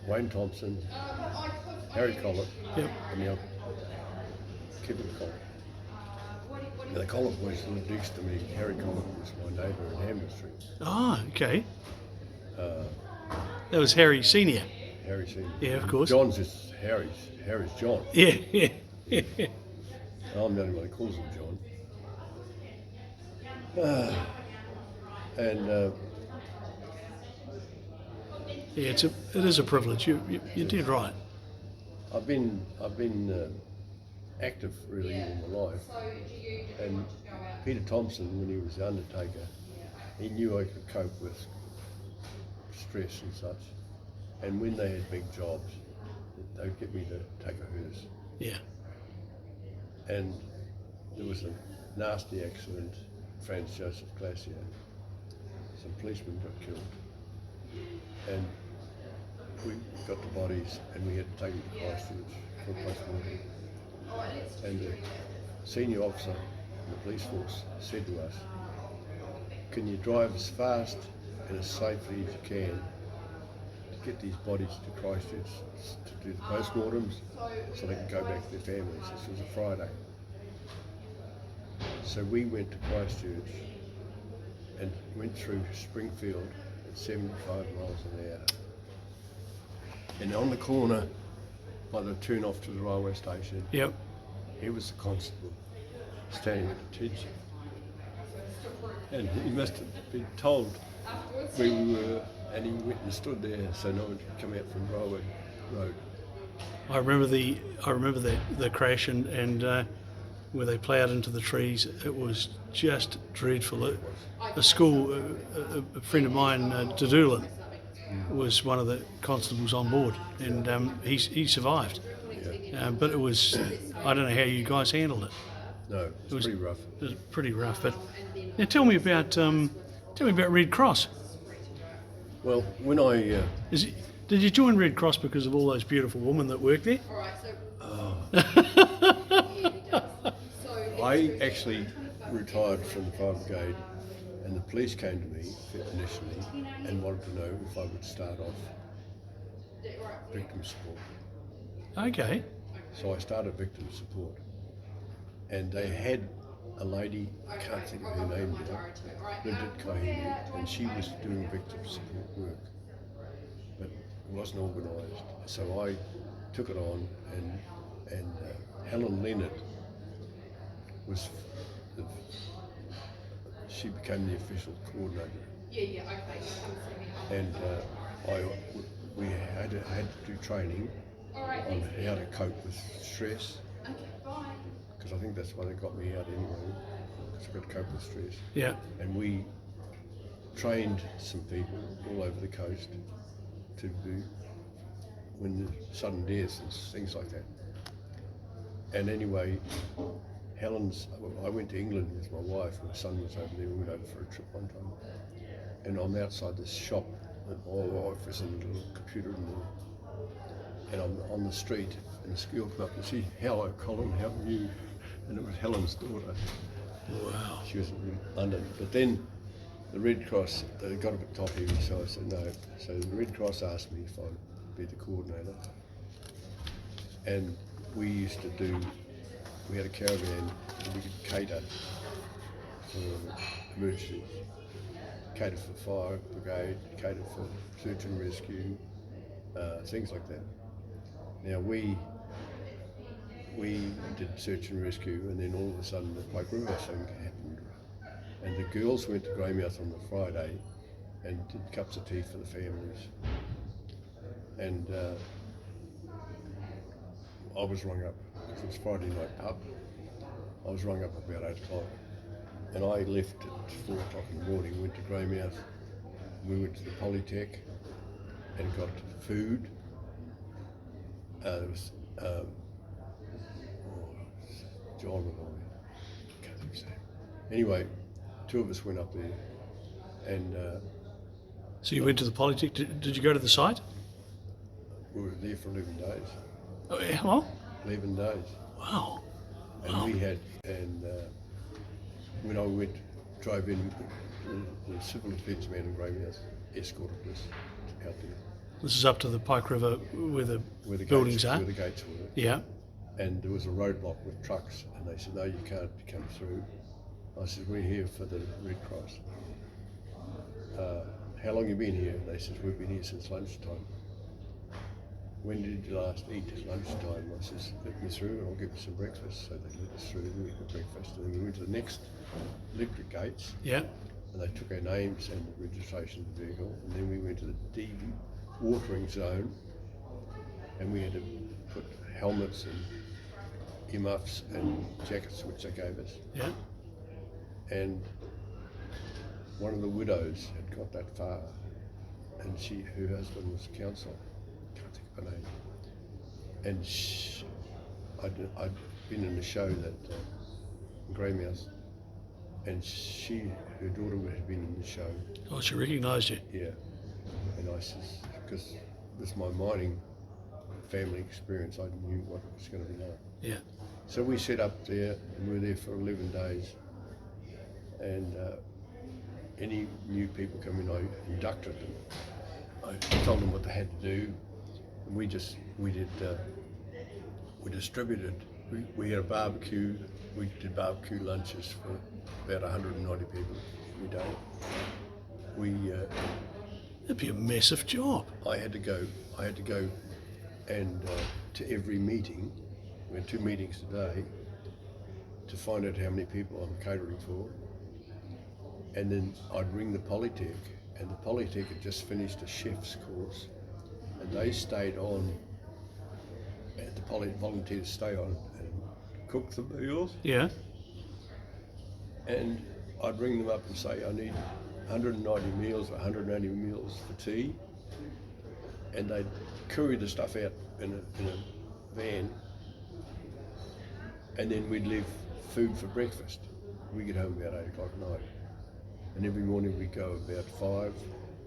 Wayne Thompson, Harry Collett, and the Kevin Collett. Now the Collett boys lived next to me. Harry Collett was my neighbour in Hamden Street. Ah, okay. That was Harry Senior. Harry Senior. Yeah, of course. John's just Harry's John. Yeah. I'm the only one who calls him John. Yeah, it is a privilege. You did right. I've been active really all my life, and Peter Thompson, when he was the undertaker, he knew I could cope with stress and such, and when they had big jobs, they'd get me to take a hearse. Yeah. And there was a nasty accident, Franz Joseph Glacier. Some policemen got killed, and we got the bodies and we had to take them to Christchurch for post-mortem. And the senior officer in the police force said to us, can you drive as fast and as safely as you can to get these bodies to Christchurch to do the post-mortems so they can go back to their families. This was a Friday. So we went to Christchurch and went through Springfield at 75 miles an hour. And on the corner, by the turn off to the railway station, Yep. here was the constable standing at attention. And he must have been told where we were, and he went and stood there so no one could come out from Railway Road. I remember the crash and where they ploughed into the trees. It was just dreadful. A school, a friend of mine, Dadulin, was one of the constables on board, and he survived. Yeah. But it was, I don't know how you guys handled it. No, it was pretty rough. It was pretty rough. But now tell me about Red Cross. Well, when I Did you join Red Cross because of all those beautiful women that work there? I actually retired from the fire brigade, and the police came to me initially and wanted to know if I would start off victim support. Okay. So I started victim support, and they had a lady, I can't think of her name now, lived at Kahini, and she was doing victim support work, but it wasn't organised. So I took it on, and Helen Leonard was, she became the official coordinator. And we had to do training on how to cope with stress, because I think that's why they got me out anyway, because I've got to cope with stress. Yeah. And we trained some people all over the coast to do when the sudden deaths and things like that. And anyway, I went to England with my wife, my son was over there, we went over for a trip one time. And I'm outside this shop, and my wife was in a little computer room, and I'm on the street, and this girl came up and said, hello Colin, how are you? And it was Helen's daughter. Wow. She was in London. But then the Red Cross, they got a bit top heavy, so I said no. So the Red Cross asked me if I'd be the coordinator. And we had a caravan, and we could cater for emergencies, cater for fire brigade, cater for search and rescue, things like that. Now we did search and rescue, and then all of a sudden the Pike River thing happened, and the girls went to Greymouth on the Friday and did cups of tea for the families, and I was rung up. It was Friday night pub. I was rung up about 8 o'clock, and I left at 4 o'clock in the morning, went to Greymouth. We went to the Polytech and got food. There was John and I can't think of his name. Anyway, 2 of us went up there, and So you went to the Polytech. Did you go to the site? we were there for 11 days. Oh, yeah, how long? 11 days. Wow. And we had, when I drove in, the civil defence man in Greymouth escorted us out there. This is up to the Pike River where the buildings gates, are? Where the gates were. Yeah. And there was a roadblock with trucks, and they said, no, you can't come through. I said, we're here for the Red Cross. How long have you been here? They said, we've been here since lunchtime. When did you last eat at lunchtime? I says, let me through and I'll give you some breakfast. So they let us through and we had breakfast, and then we went to the next electric gates. Yeah. And they took our names and the registration of the vehicle, and then we went to the de-watering zone, and we had to put helmets and earmuffs and jackets, which they gave us. Yeah. And one of the widows had got that far, and her husband was counsel. Can't think of her name. And I'd been in a show that in Greymouth, and her daughter had been in the show. Oh, she recognised you. Yeah. And I says, because with my mining family experience, I knew what was going to be like. Yeah. So we set up there, and we were there for 11 days. And any new people come in, I inducted them. I told them what they had to do. And we distributed. We had a barbecue. We did barbecue lunches for about 190 people every day. That'd be a massive job. I had to go and to every meeting. We had 2 meetings today to find out how many people I'm catering for. And then I'd ring the Polytech, and the Polytech had just finished a chef's course, and they stayed on, and the Polytech volunteered to stay on and cook the meals. Yeah. And I'd ring them up and say, I need 190 meals or 180 meals for tea, and they'd courier the stuff out in a van, and then we'd leave food for breakfast. We get home about 8 o'clock at night. And every morning we go about 5.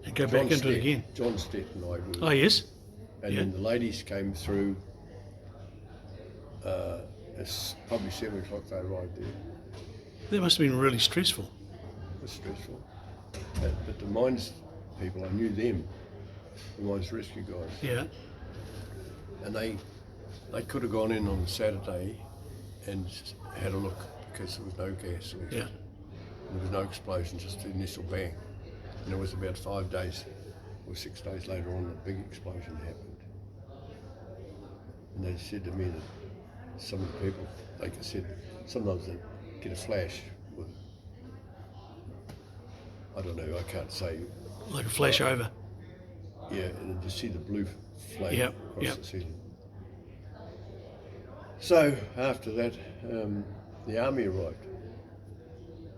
And go back into it again. John Stett and I would. Oh, yes. And then the ladies came through, it's probably 7 o'clock they arrived there. That must have been really stressful. It was stressful. But the mines people, I knew them, the mines rescue guys. Yeah. And they could have gone in on Saturday and had a look, because there was no gas left. Yeah. There was no explosion, just the initial bang. And it was about 5 days or 6 days later on the big explosion happened. And they said to me that some of the people, like I said, sometimes they get a flash with, I don't know, I can't say. Like a flash over. Yeah, and then just see the blue flame Yep, across yep. the ceiling. So after that, the army arrived.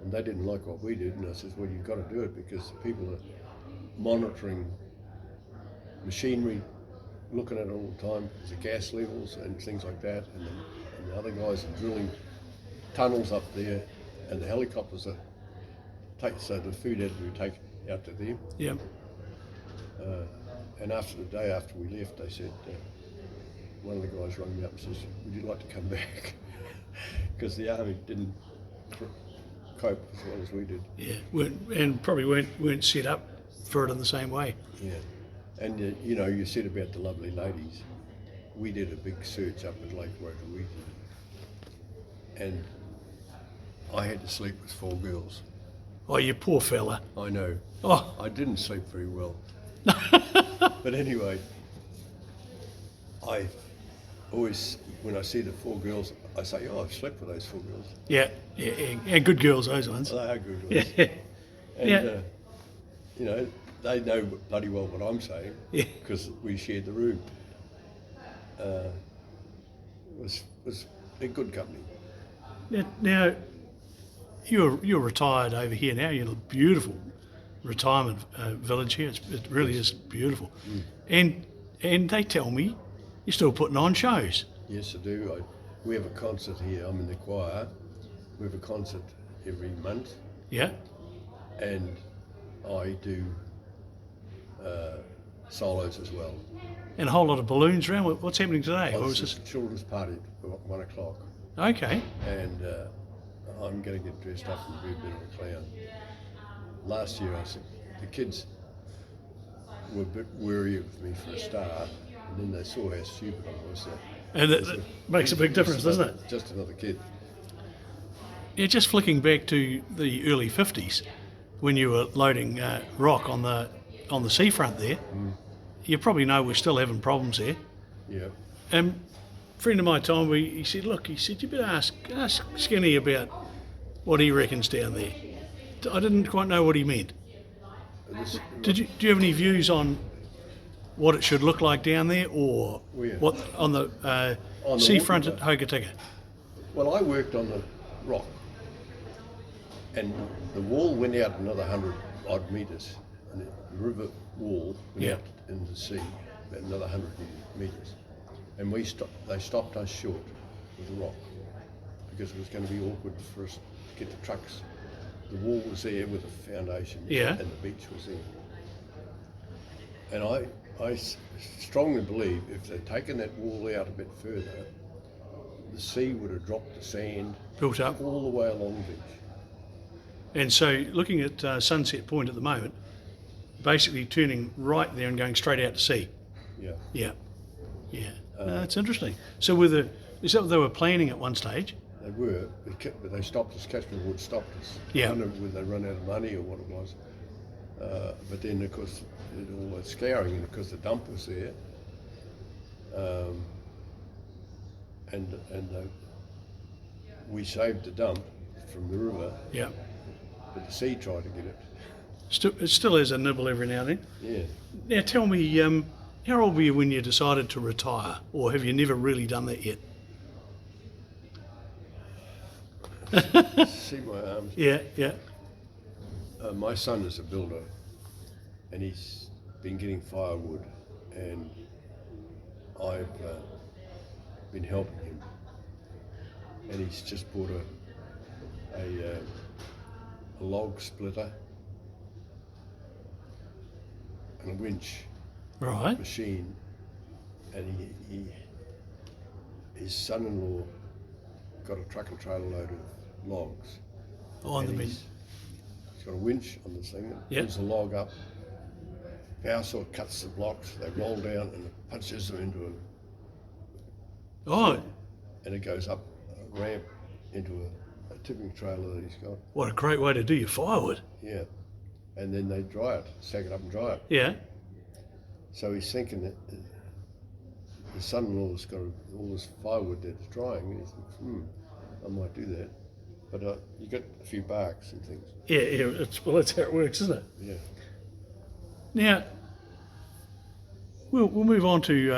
And they didn't like what we did, and I said, well, you've got to do it because the people are monitoring machinery, looking at it all the time, the gas levels and things like that, and the other guys are drilling tunnels up there, and the helicopters are so the food had to be taken out to them. Yeah. And after the day after we left, they said, one of the guys rang me up and says, would you like to come back? Because the army didn't cope as well as we did. Yeah, and probably weren't set up for it in the same way. Yeah, and you know, you said about the lovely ladies. We did a big search up at Lake Rotorua, and I had to sleep with 4 girls. Oh, you poor fella. I know. Oh. I didn't sleep very well. But anyway, I always, when I see the 4 girls, I say, oh, I've slept with those 4 girls. Yeah, and good girls, those ones. They are good ones. Yeah. And, Yeah. You know, they know bloody well what I'm saying, Yeah. because we shared the room. It was a good company. Now, you're retired over here now. You're in a beautiful retirement village here. It really is beautiful. And they tell me you're still putting on shows. Yes, I do. We have a concert here. I'm in the choir. We have a concert every month, Yeah. and I do solos as well. And a whole lot of balloons around. What's happening today? Or was It's this? a children's party at 1 o'clock, Okay. and I'm going to get dressed up and be a bit of a clown. Last year, I said the kids were a bit wary of me for a start, and then they saw how stupid I was. And that makes a big difference, doesn't it? Just another kid. Yeah, just flicking back to the early 50s, when you were loading rock on the seafront there, you probably know we're still having problems there. Yeah. A friend of mine told me, he said, you better ask Skinny about what he reckons down there. I didn't quite know what he meant. Do you have any views what it should look like down there, or Where? what on the seafront at Hokitika? Well, I worked on the rock, and the wall went out another 100 odd metres, and the river wall went out in the sea about another 100 metres, and they stopped us short with the rock because it was going to be awkward for us to get the trucks. The wall was there with the foundation, Yeah. and the beach was there. And strongly believe if they'd taken that wall out a bit further, the sea would have dropped the sand Built up. all the way along the beach. And so looking at Sunset Point at the moment, basically turning right there and going straight out to sea. Yeah. Yeah. Yeah. No, that's interesting. So is that what they were planning at one stage? They were, but they stopped us. Catchment Wood stopped us. Yeah. I don't know whether they run out of money or what it was. But then, of course, all that scouring, and because the dump was there, we saved the dump from the river, Yeah. but the sea tried to get it. It still has a nibble every now and then. Yeah. Now tell me, how old were you when you decided to retire, or have you never really done that yet? See my arms. Yeah, yeah. My son is a builder, and he's been getting firewood, and I've been helping him. And he's just bought a log splitter and a winch Right. machine, and his son-in-law got a truck and trailer load of logs. On the And bin. he's got a winch on this thing, and Yep. pulls the log up. Power saw cuts the blocks, they roll down and punches them into Oh, and it goes up a ramp into a tipping trailer that he's got. what a great way to do your firewood. Yeah. And then they dry it, stack it up and dry it. Yeah. So he's thinking that his son-in-law's got all this firewood that's drying, and he thinks, I might do that. But you get a few barks and things. Yeah, yeah. That's how it works, isn't it? Yeah. Now, we'll move on to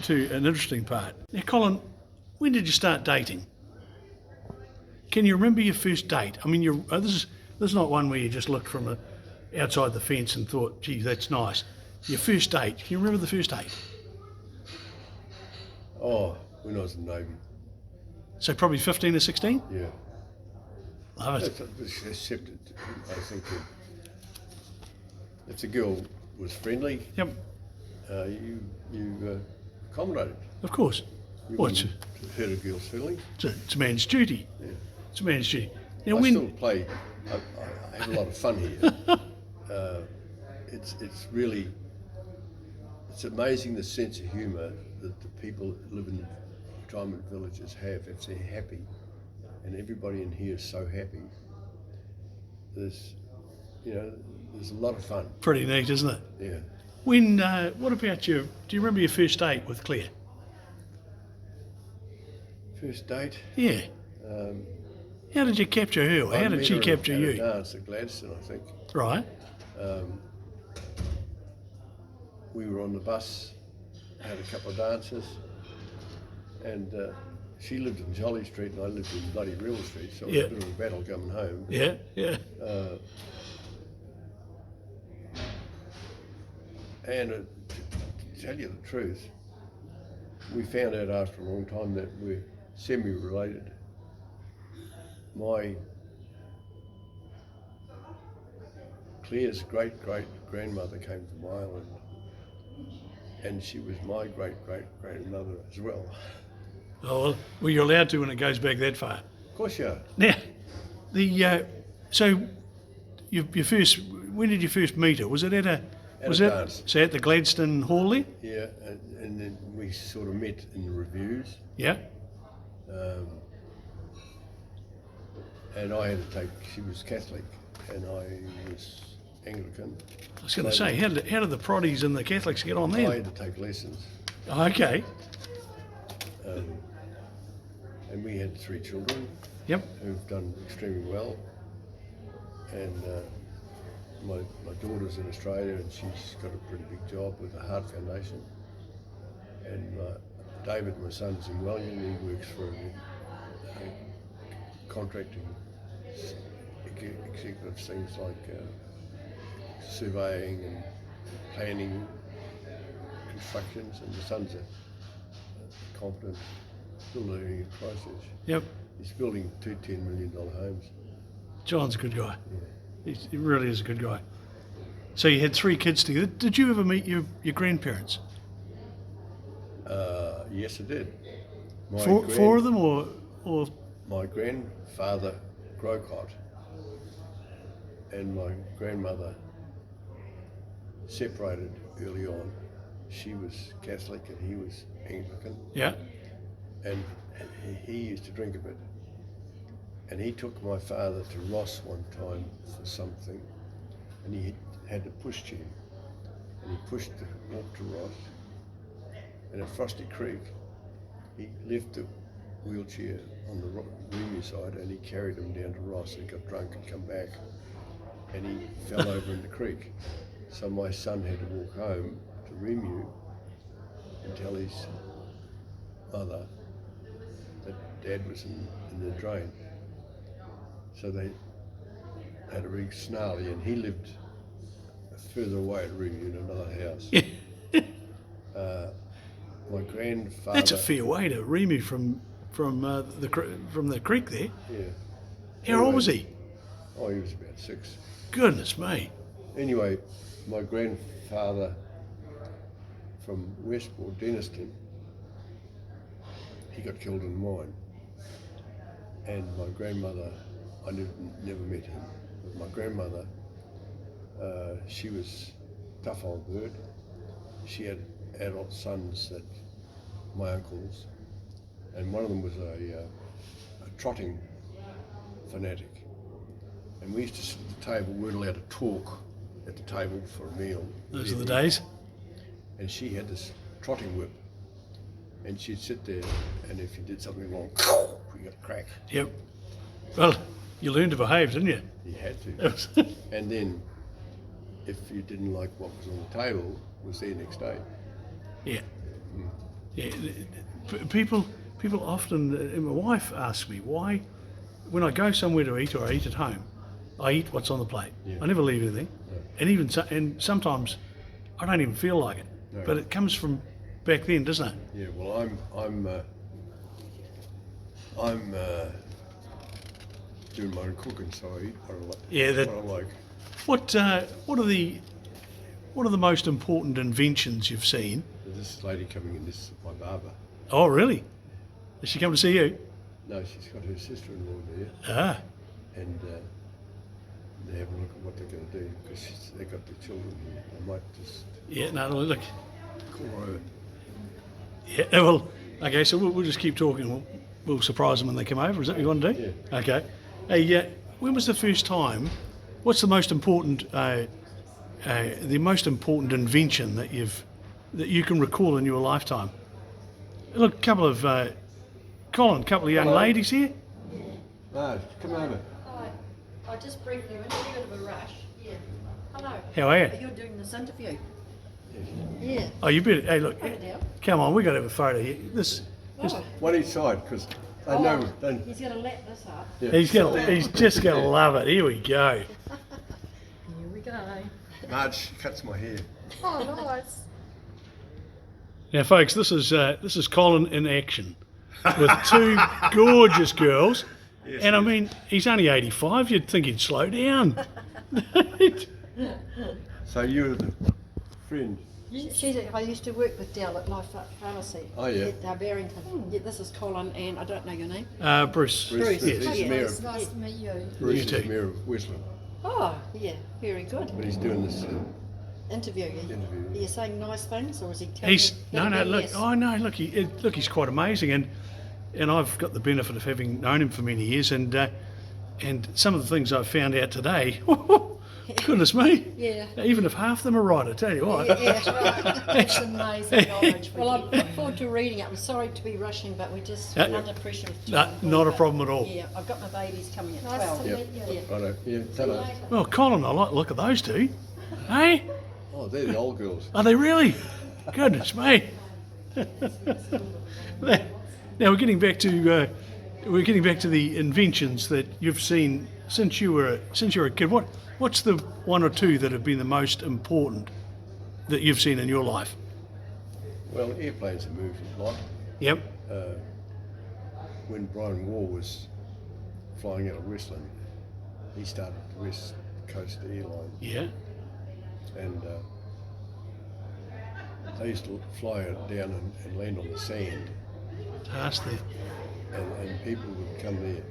an interesting part. Now, Colin, when did you start dating? Can you remember your first date? I mean, this is not one where you just looked from outside the fence and thought, gee, that's nice. Your first date. Can you remember the first date? Oh, when I was in the Navy. So probably 15 or 16? Yeah. Love it. Except I think that if the girl was friendly, Yep, you accommodated. of course. You Well, it's wouldn't hurt a girl's feeling. a man's duty. Yeah. It's a man's duty. Now, I when still play. I have a lot of fun here. It's really, it's amazing the sense of humour that the people that live in the retirement villages have if they're happy, and everybody in here is so happy. There's a lot of fun. pretty neat, isn't it? Yeah. When what about you? Do you remember your first date with Claire? First date. Yeah. How did you capture her? Or I how met did she her capture at a you? dance at Gladstone, I think. Right. We were on the bus, had a couple of dances, and she lived in Jolly Street and I lived in bloody Real Street, so it was Yeah. a bit of a battle coming home. Yeah. Yeah. And to tell you the truth, we found out after a long time that we're semi-related. Claire's great-great-grandmother came from Ireland, and she was my great-great-grandmother as well. Oh, well, you're allowed to when it goes back that far. Of course you are. Now, so your first. When did you first meet her? Was it at a? At was a it dance. so at the Gladstone Hall there? Yeah, and then we sort of met in the reviews, Yeah. and I had to take, she was Catholic and I was Anglican. I was going to say, how did the Proddies and the Catholics get on I there? had to take lessons, Okay. and we had 3 children Yep. who've done extremely well, and my daughter's in Australia and she's got a pretty big job with the Heart Foundation, and David, my son's in Wellington. He works for a contracting executive things like surveying and planning constructions, and the son's a competent builder in Christchurch. Yep. He's building 2 $10 million homes. John's a good guy. He really is a good guy. So you had 3 kids together. Did you ever meet your grandparents? Yes, I did. My 4 of them, or My grandfather, Growcott, and my grandmother separated early on. She was Catholic and he was Anglican, yeah, and he used to drink a bit. And he took my father to Ross one time for something, and he had a pushchair, and he walked to Ross, and at Frosty Creek, he left the wheelchair on the Remu side, and he carried him down to Ross and got drunk and come back, and he fell over in the creek. So my son had to walk home to Remu and tell his mother that Dad was in the drain. So they had a really snarly, and he lived further away at Remu in another house. My grandfather. that's a fair way to Remu from the creek there. Yeah. How old was he? Oh, he was about 6. Goodness me. Anyway, my grandfather from Westport, Denniston, he got killed in a mine. And my grandmother, I never met him, but my grandmother, she was a tough old bird. She had adult sons that my uncles, and one of them was a trotting fanatic. And we used to sit at the table, we weren't allowed to talk at the table for a meal. Those are the days. And she had this trotting whip, and she'd sit there, and if you did something wrong, you got a crack. Yep. Well, you learned to behave, didn't you? You had to. And then, if you didn't like what was on the table, it was there next day. Yeah. Yeah. People often, and my wife asks me why, when I go somewhere to eat or I eat at home, I eat what's on the plate. Yeah. I never leave anything. No. And sometimes I don't even feel like it. No. But it comes from back then, doesn't it? Yeah. Well, I'm doing my own cooking, so I eat what I like. Yeah, what I like. What are the most important inventions you've seen? This lady coming in, this is my barber. Oh, really? Has she come to see you? No, she's got her sister-in-law there, Ah, and they have a look at what they're going to do, because they've got their children here. I might just yeah. No, look. call her over. Yeah. Well, okay. So we'll just keep talking. We'll surprise them when they come over. Is that what you want to do? Yeah. Okay. Hey, when was the first time? What's the most important invention that you can recall in your lifetime? Look, a couple of Colin, a couple of young Hello. ladies here. No, come over. Hi. I just briefly went in a bit of a rush. Yeah. Hello. How are you? You're doing this interview. Yeah. Oh, you better. Hey, look. Put it down. Come on, we got to have a photo here. This. Oh. One each side, because they know. They, He's going to lap this up. yeah. He's just going to love it. Here we go. Here we go. Marge cuts my hair. Oh, nice. Now, folks, this is Colin in action with 2 gorgeous girls, Yes, and I mean, he's only 85. You'd think he'd slow down. So you're the friend. I used to work with Dell at Life Pharmacy. Oh, yeah. At Barrington. Yeah, this is Colin, and I don't know your name. Bruce. Bruce. Yes. He's the mayor It's of, nice to meet you. Bruce You is too. the mayor of Westland, Oh, yeah. Very good. but he's doing this Interview. interview. Are you saying nice things, or is he telling He's you? no. Look. Yes. Oh no. Look. Look. He's quite amazing, and I've got the benefit of having known him for many years, and some of the things I've found out today. Goodness me. Yeah. Even if half of them are right, I tell you what. Yeah. It's amazing knowledge. Well, I look forward to reading it. I'm sorry to be rushing, but we're just under pressure. with No, time. not a problem at all. Yeah, I've got my babies coming at Nice 12. to Yep. meet you. Yeah. Righto. Yeah, ta-da. Well, Colin, I like the look at those 2. Hey, Oh, they're the old girls. are they really? Goodness me. Now we're getting back to the inventions that you've seen since you were a kid. What's the 1 or 2 that have been the most important that you've seen in your life? Well, airplanes have moved a lot. Yep. When Brian Waugh was flying out of Westland, he started the West Coast Airline. Yeah. and they used to fly down and land on the sand, Nasty. and people would come there.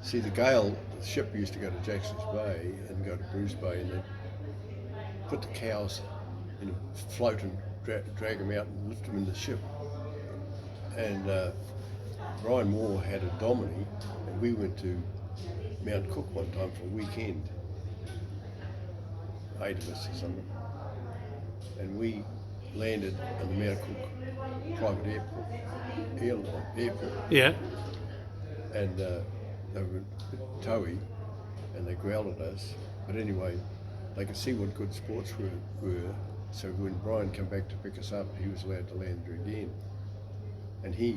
See, the Gale, the ship used to go to Jackson's Bay and go to Bruce Bay, and they'd put the cows in a float and drag them out and lift them in the ship. And Brian Moore had a Domini, and we went to Mount Cook one time for a weekend, 8 of us or something, and we landed on the Mount Cook private airport, Yeah. and they were a bit towy, and they growled at us. But anyway, they could see what good sports were. So when Brian came back to pick us up, he was allowed to land again. And the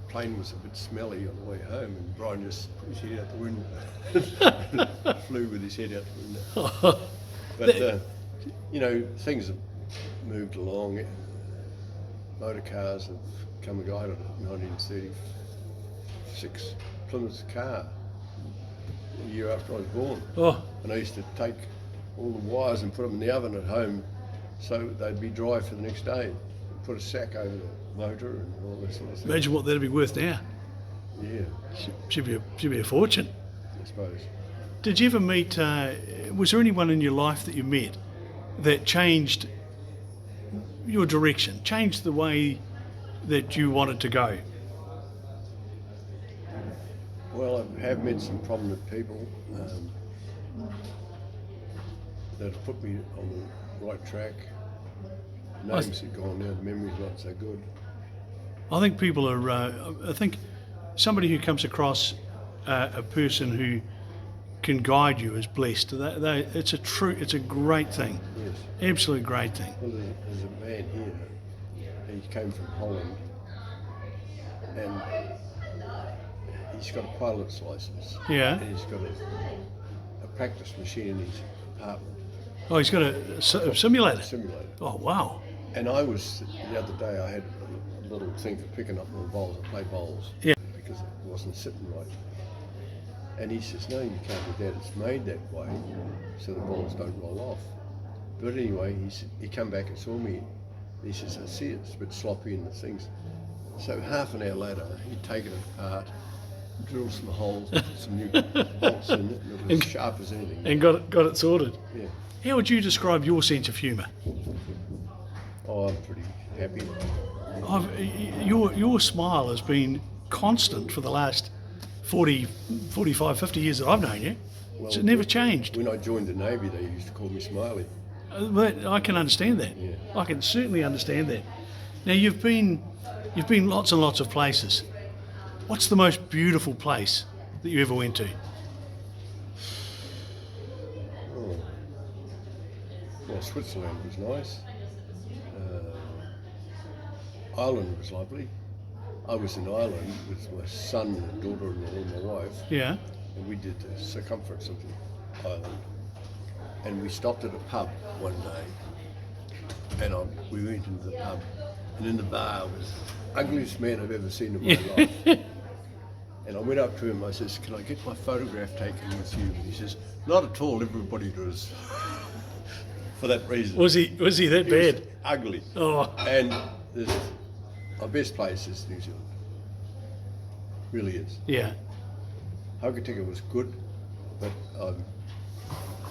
plane was a bit smelly on the way home, and Brian just put his head out the window, flew with his head out the window. But you know, things have moved along. Motor cars have come and gone. 1936 Plymouth car, a year after I was born. Oh, And I used to take all the wires and put them in the oven at home so they'd be dry for the next day. Put a sack over the motor and all that sort of stuff. imagine what that'd be worth now. Yeah, Should be a fortune. I suppose. Did you ever meet? Was there anyone in your life that you met that changed your direction, changed the way that you wanted to go? Well, I have met some prominent people that have put me on the right track. Names have gone now, the memory's not so good. I think people are. I think somebody who comes across a person who can guide you is blessed. It's a great thing. Yes. Absolute great thing. Well, there's a man here. He came from Holland, and he's got a pilot's license. Yeah. And he's got a practice machine in his apartment. Oh, he's got a simulator. Simulator. Oh, wow. And I was, the other day, I had a little thing for picking up little bowls. I play bowls. Yeah. Because it wasn't sitting right. And he says, no, you can't do that. It's made that way so the balls don't roll off. But anyway, he come back and saw me. He says, I see it's a bit sloppy in the things. So half an hour later, he'd taken it apart, drilled some holes, put some new bolts in it, and it was sharp as anything. And got it sorted. Yeah. How would you describe your sense of humour? Oh, I'm pretty happy. Your smile has been constant for the last 40, 45, 50 years that I've known you. It's never changed. When I joined the Navy, they used to call me Smiley. But I can understand that. Yeah. I can certainly understand that. Now you've been lots and lots of places. What's the most beautiful place that you ever went to? Oh. Well, Switzerland was nice. Ireland was lovely. I was in Ireland with my son and daughter-in-law and my wife, Yeah. and we did the circumference of the island. And we stopped at a pub one day, and we went into the pub, and in the bar was the ugliest man I've ever seen in my life. And I went up to him, I says, can I get my photograph taken with you? And he says, not at all, everybody does. For that reason. Was he that He was bad? ugly. Oh. And our best place is New Zealand. Really is. Yeah. Hokitika was good, but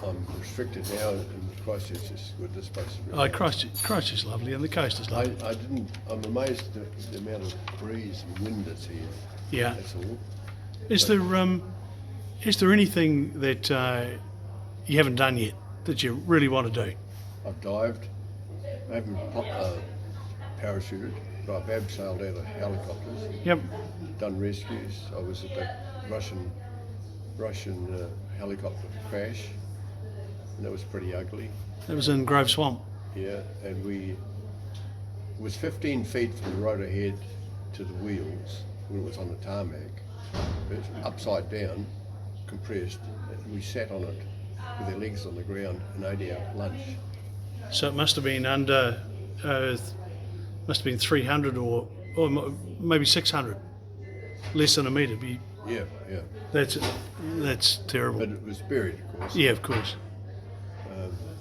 I'm restricted now, and Christchurch is good. This place is really Oh, Christchurch is lovely, and the coast is lovely. I'm amazed at the amount of breeze and wind that's here. Yeah. That's all. Is there anything that you haven't done yet that you really want to do? I've dived. I haven't parachuted, but I've abseiled out of helicopters. Yep. Done rescues. I was at the Russian helicopter crash, and that was pretty ugly. That was in Grove Swamp. Yeah, and it was 15 feet from the rotor head to the wheels when it was on the tarmac. It was upside down, compressed, and we sat on it with our legs on the ground and ate our lunch. So it must have been under, must have been 300 or maybe 600, less than a metre. Yeah, yeah. That's terrible. But it was buried, of course. Yeah, of course.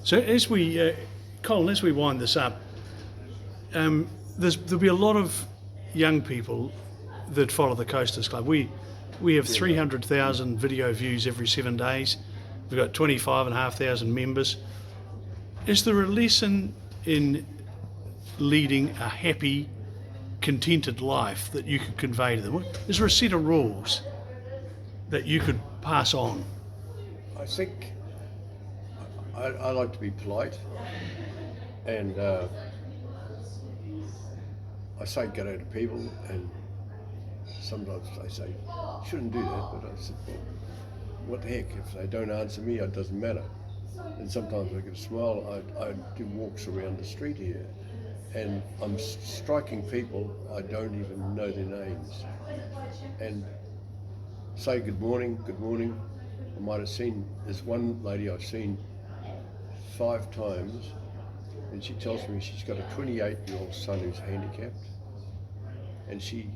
So as we, Colin, as we wind this up, there'll be a lot of young people that follow the Coasters Club. We have 300,000 video views every 7 days. We've got 25,500 members. Is there a lesson in leading a happy, contented life that you could convey to them? Is there a set of rules that you could pass on? I think I like to be polite, and I say g'day to people, and sometimes they say, shouldn't do that, but I said, well, what the heck, if they don't answer me, it doesn't matter. And sometimes I get a smile. I do walks around the street here, and I'm striking people I don't even know their names, and say good morning. I might have seen, there's one lady I've seen 5 times, and she tells me she's got a 28-year-old son who's handicapped, and she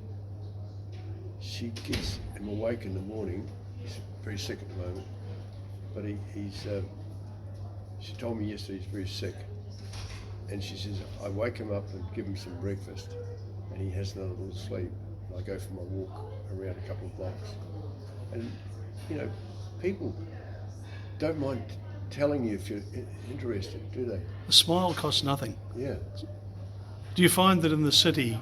gets him awake in the morning. He's very sick at the moment, but she told me yesterday he's very sick, and she says I wake him up and give him some breakfast, and he has another little sleep. I go for my walk around a couple of blocks, and people don't mind telling you if you're interested, do they? A smile costs nothing. Yeah. Do you find that in the city,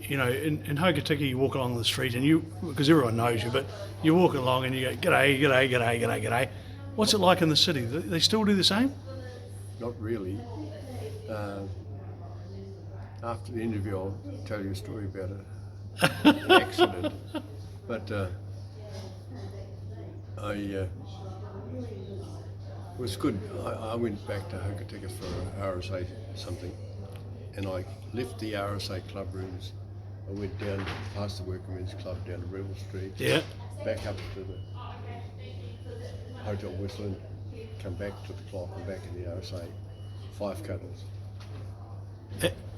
in Hokitika, you walk along the street and because everyone knows you, but you walk along and you go, g'day. What's it like in the city? They still do the same? Not really. After the interview, I'll tell you a story about an accident. But it was good. I went back to Hokitika for RSA something, and I left the RSA club rooms. I went down past the Workmen's Club down to Rebel Street, back up to the Hotel Westland, come back to the clock and back in the RSA. 5 cuddles.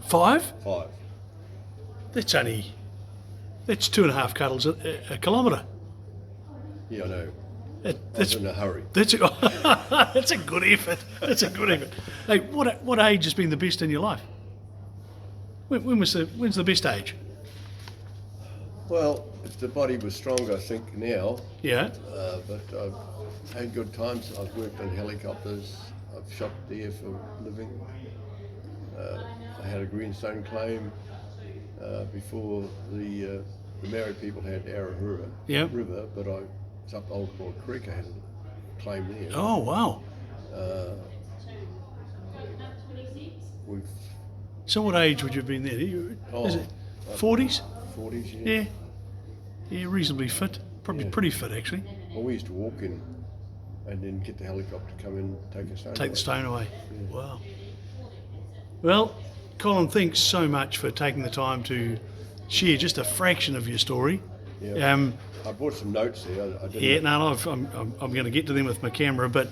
5? 5. That's 2.5 cuddles a kilometre. Yeah, I know. I That's was in a hurry. that's a good effort. That's a good effort. Hey, what age has been the best in your life? When's the best age? Well, if the body was strong, I think now. Yeah. But I've had good times. I've worked on helicopters. I've shot deer for a living. I had a greenstone claim before the married people had Arahura River, but I was up Old Broad Creek. I had a claim there. Oh wow. So what age would you have been there? Is it 40s? 40s, Yeah. Yeah, reasonably fit. Probably pretty fit actually. Well, we used to walk in and then get the helicopter to come in and take us home. Take the stone away. Yeah. Wow. Well, Colin, thanks so much for taking the time to share just a fraction of your story. Yeah. I brought some notes there. I didn't I'm going to get to them with my camera. But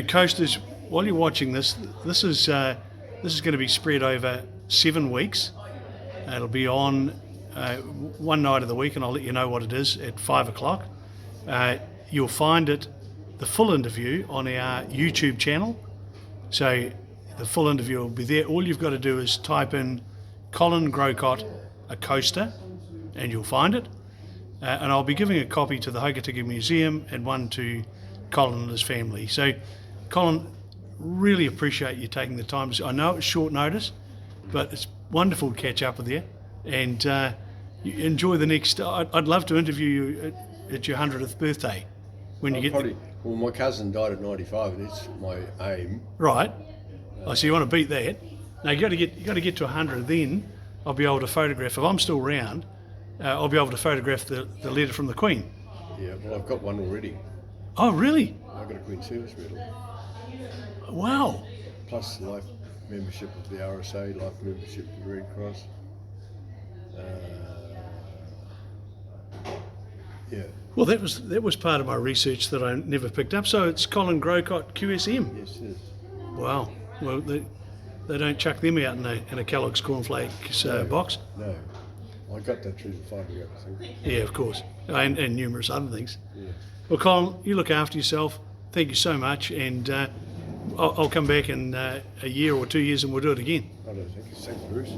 coasters, while you're watching this is going to be spread over 7 weeks. It'll be on one night of the week, and I'll let you know what it is at 5 o'clock. You'll find the full interview on our YouTube channel. So the full interview will be there. All you've got to do is type in Colin Growcott, a coaster, and you'll find it. And I'll be giving a copy to the Hokitika Museum and one to Colin and his family. So, Colin, really appreciate you taking the time. I know it's short notice, but it's wonderful to catch up with you. And you enjoy the next. I'd love to interview you at your 100th birthday. When you get probably. Well, my cousin died at 95, and it's my aim. Right. So you want to beat that? Now you got to get to 100. Then I'll be able to photograph. If I'm still around, I'll be able to photograph the letter from the Queen. Yeah. Well, I've got one already. Oh, really? I've got a Queen Service Medal. Wow. Plus life membership of the RSA, life membership of the Red Cross. Yeah. Well, that was part of my research that I never picked up. So it's Colin Growcott QSM. Yes, it is. Wow. Well, they don't chuck them out in a Kellogg's cornflakes box. No. I got that through the photograph. Yeah, of course, and numerous other things. Yeah. Well, Colin, you look after yourself. Thank you so much, and I'll come back in a year or 2 years and we'll do it again. I don't think it's St. Bruce.